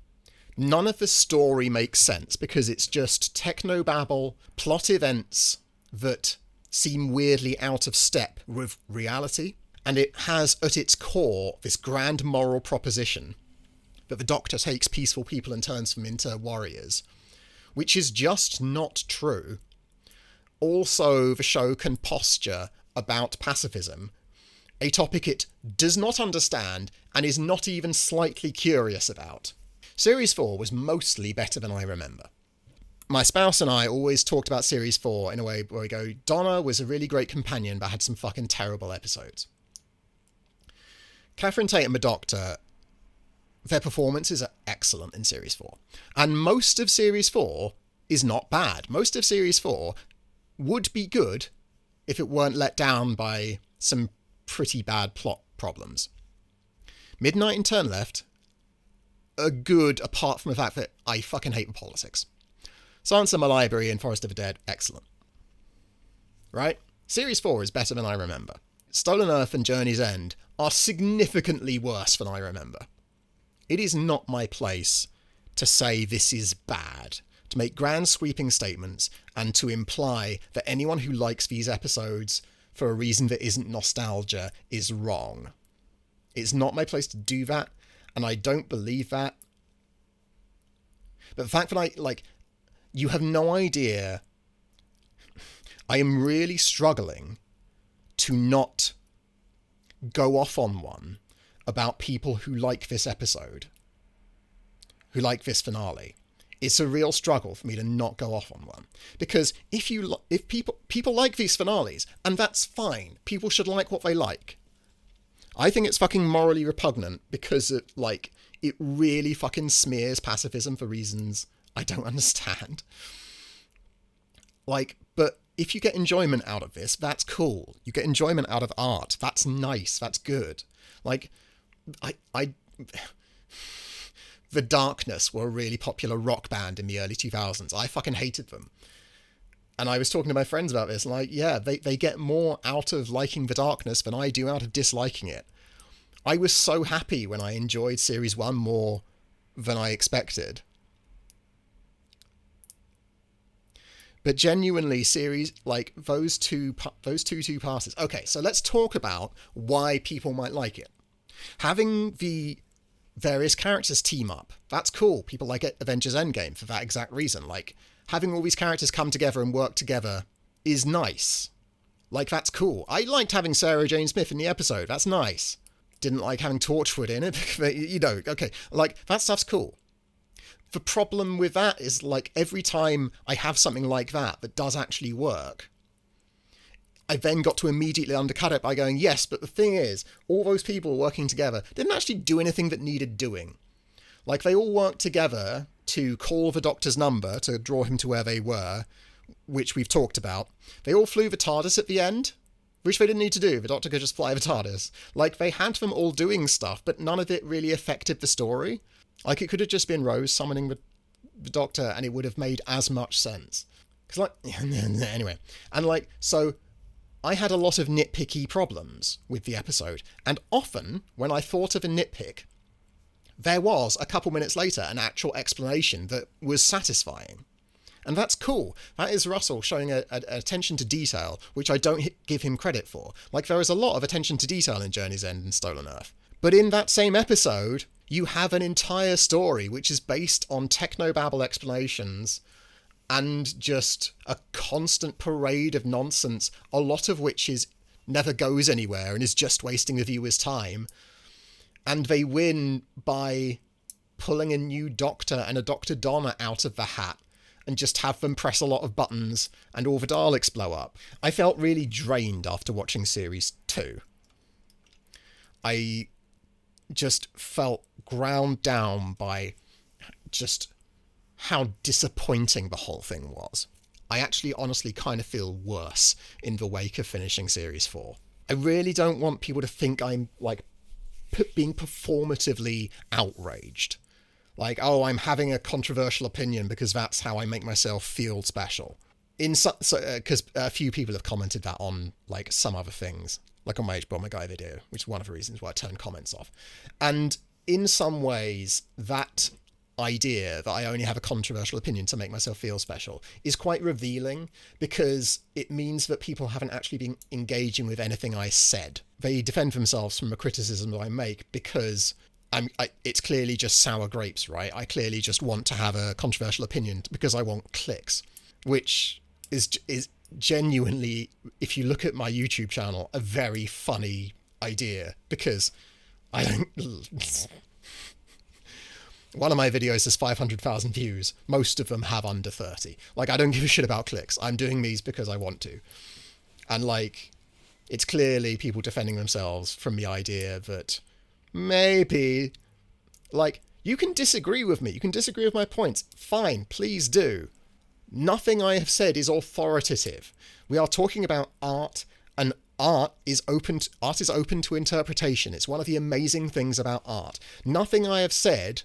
none of the story makes sense because it's just technobabble, plot events that seem weirdly out of step with reality. And it has at its core this grand moral proposition that the Doctor takes peaceful people and turns them into warriors, which is just not true. Also, the show can posture about pacifism, a topic it does not understand and is not even slightly curious about. Series 4 was mostly better than I remember. My spouse and I always talked about Series 4 in a way where we go, Donna was a really great companion but had some fucking terrible episodes. Catherine Tate and the Doctor, their performances are excellent in Series 4. And most of Series 4 is not bad. Most of Series 4 would be good if it weren't let down by some pretty bad plot problems. Midnight and Turn Left are good apart from the fact that I fucking hate the politics. Silence in My Library and Forest of the Dead, excellent. Right? Series 4 is better than I remember. Stolen Earth and Journey's End are significantly worse than I remember. It is not my place to say this is bad, to make grand sweeping statements, and to imply that anyone who likes these episodes for a reason that isn't nostalgia is wrong. It's not my place to do that, and I don't believe that. But the fact that you have no idea, I am really struggling to not go off on one about people who like this episode, who like this finale. It's a real struggle for me to not go off on one, because if people like these finales, and that's fine, people should like what they like. I think it's fucking morally repugnant because it really fucking smears pacifism for reasons I don't understand. But if you get enjoyment out of this, that's cool. You get enjoyment out of art. That's nice. That's good. The Darkness were a really popular rock band in the early 2000s. I fucking hated them. And I was talking to my friends about this, they get more out of liking The Darkness than I do out of disliking it. I was so happy when I enjoyed Series 1 more than I expected. But genuinely, series those two two-parters. Okay, so let's talk about why people might like it. Having the various characters team up, that's cool. People like it, Avengers Endgame for that exact reason. Having all these characters come together and work together is nice. That's cool. I liked having Sarah Jane Smith in the episode. That's nice. Didn't like having Torchwood in it, but, okay. That stuff's cool. The problem with that is, every time I have something like that does actually work, I then got to immediately undercut it by going, yes, but the thing is, all those people working together didn't actually do anything that needed doing. They all worked together to call the Doctor's number to draw him to where they were, which we've talked about. They all flew the TARDIS at the end, which they didn't need to do. The Doctor could just fly the TARDIS. They had them all doing stuff, but none of it really affected the story. It could have just been Rose summoning the Doctor, and it would have made as much sense. Anyway. And, so I had a lot of nitpicky problems with the episode, and often when I thought of a nitpick, there was, a couple minutes later, an actual explanation that was satisfying. And that's cool. That is Russell showing a attention to detail, which I don't give him credit for. Like, there is a lot of attention to detail in Journey's End and Stolen Earth. But in that same episode, you have an entire story which is based on technobabble explanations and just a constant parade of nonsense, a lot of which never goes anywhere and is just wasting the viewer's time. And they win by pulling a new Doctor and a Dr. Donna out of the hat and just have them press a lot of buttons and all the Daleks blow up. I felt really drained after watching Series 2. I just felt ground down by just how disappointing the whole thing was. I actually honestly kind of feel worse in the wake of finishing Series 4. I really don't want people to think I'm, like, being performatively outraged. Like, oh, I'm having a controversial opinion because that's how I make myself feel special. Because a few people have commented that on, like, some other things, like on my HBO My Guy video, which is one of the reasons why I turn comments off. And in some ways, that idea that I only have a controversial opinion to make myself feel special is quite revealing, because it means that people haven't actually been engaging with anything I said. They defend themselves from the criticism that I make because it's clearly just sour grapes, right? I clearly just want to have a controversial opinion because I want clicks, which is genuinely, if you look at my YouTube channel, a very funny idea, because I don't... One of my videos has 500,000 views. Most of them have under 30. Like, I don't give a shit about clicks. I'm doing these because I want to. And, like, it's clearly people defending themselves from the idea that maybe, like, you can disagree with me. You can disagree with my points. Fine, please do. Nothing I have said is authoritative. We are talking about art, and art is open to interpretation. It's one of the amazing things about art. Nothing I have said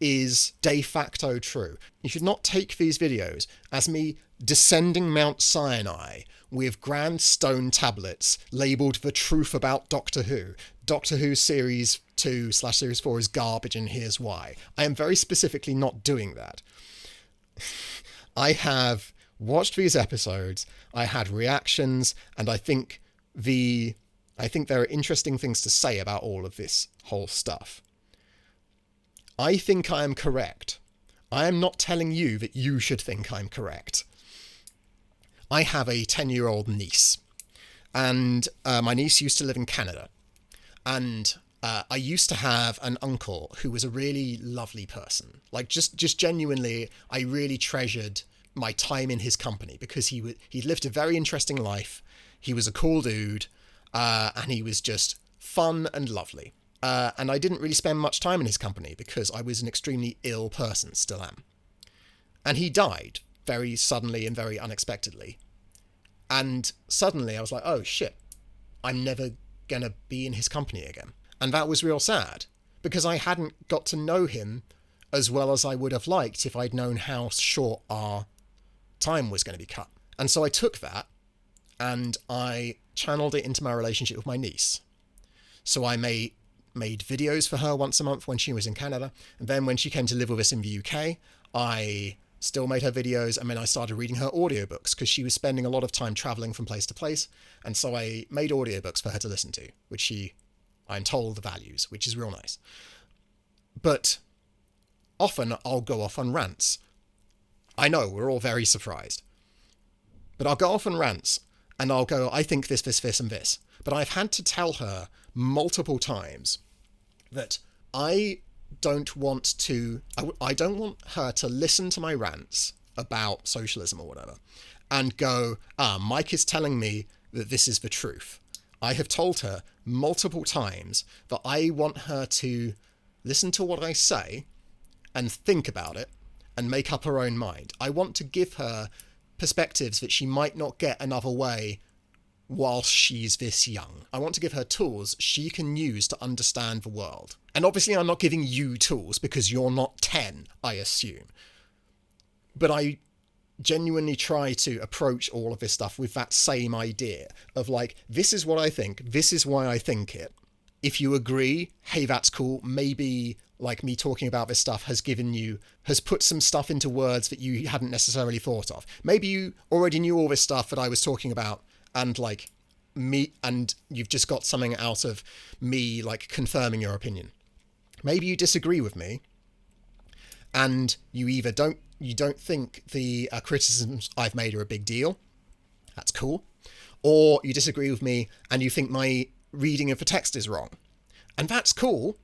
is de facto true. You should not take these videos as me descending Mount Sinai with grand stone tablets labelled The Truth About Doctor Who. Doctor Who Series 2/Series 4 is garbage and here's why. I am very specifically not doing that. I have watched these episodes, I had reactions, and I think there are interesting things to say about all of this whole stuff. I think I am correct. I am not telling you that you should think I'm correct. I have a 10-year-old niece, and my niece used to live in Canada. And I used to have an uncle who was a really lovely person. Like, just genuinely, I really treasured my time in his company, because he lived a very interesting life. He was a cool dude, and he was just fun and lovely. And I didn't really spend much time in his company because I was an extremely ill person, still am. And he died very suddenly and very unexpectedly. And suddenly I was like, oh shit, I'm never gonna be in his company again. And that was real sad, because I hadn't got to know him as well as I would have liked if I'd known how short our time was going to be cut. And so I took that and I channeled it into my relationship with my niece. So I made videos for her once a month when she was in Canada. And then when she came to live with us in the UK, I still made her videos, and then I started reading her audiobooks because she was spending a lot of time traveling from place to place. And so I made audiobooks for her to listen to, which she, I'm told, values, which is real nice. But often I'll go off on rants. I know, we're all very surprised. But I'll go off on rants and I'll go, I think this, and this. But I've had to tell her multiple times that I don't want her to listen to my rants about socialism or whatever and go, Mike is telling me that this is the truth. I have told her multiple times that I want her to listen to what I say and think about it and make up her own mind. I want to give her perspectives that she might not get another way while she's this young. I want to give her tools she can use to understand the world. And obviously I'm not giving you tools because you're not 10, I assume. But I genuinely try to approach all of this stuff with that same idea of like, this is what I think, this is why I think it. If you agree, hey, that's cool. Maybe like me talking about this stuff has put some stuff into words that you hadn't necessarily thought of. Maybe you already knew all this stuff that I was talking about, and like and you've just got something out of me like confirming your opinion. Maybe you disagree with me, and you either don't think the criticisms I've made are a big deal. That's cool. Or you disagree with me and you think my reading of the text is wrong. And that's cool,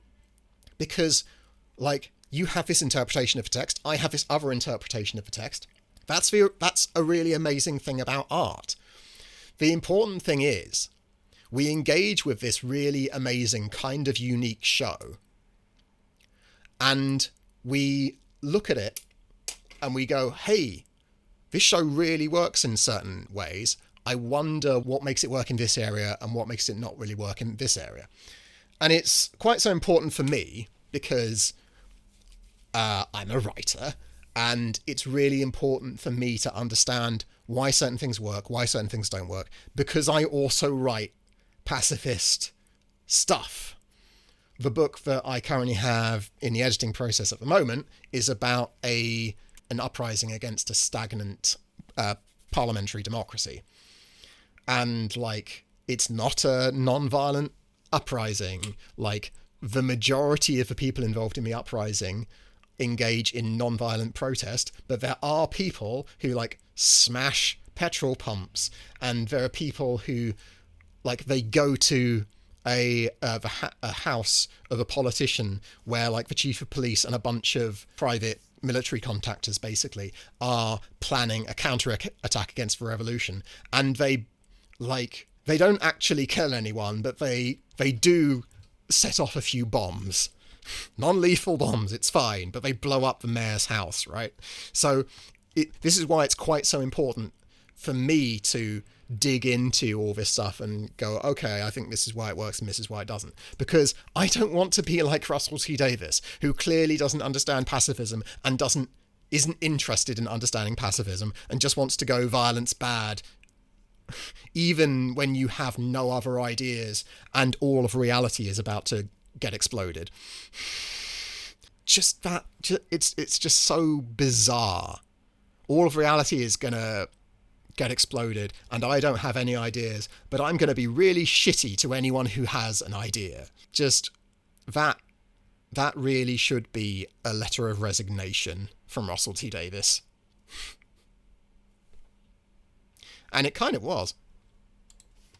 because like you have this interpretation of the text, I have this other interpretation of the text. That's a really amazing thing about art. The important thing is we engage with this really amazing kind of unique show, and we look at it and we go, hey, this show really works in certain ways. I wonder what makes it work in this area and what makes it not really work in this area. And it's quite so important for me because I'm a writer, and it's really important for me to understand why certain things work, why certain things don't work, because I also write pacifist stuff. The book that I currently have in the editing process at the moment is about an uprising against a stagnant parliamentary democracy. And like, it's not a non-violent uprising. Like, the majority of the people involved in the uprising engage in non-violent protest, but there are people who like smash petrol pumps, and there are people who like they go to a house of a politician where like the chief of police and a bunch of private military contactors basically are planning a counter-attack against the revolution, and they don't actually kill anyone, but they do set off a few bombs. Non-lethal bombs, it's fine, but they blow up the mayor's house, right? So this is why it's quite so important for me to dig into all this stuff and go, okay, I think this is why it works and this is why it doesn't. Because I don't want to be like Russel T Davies, who clearly doesn't understand pacifism and isn't interested in understanding pacifism and just wants to go violence bad, even when you have no other ideas and all of reality is about to get exploded. It's just so bizarre. All of reality is gonna get exploded and I don't have any ideas, but I'm gonna be really shitty to anyone who has an idea. Just that really should be a letter of resignation from Russel T Davies. And it kind of was.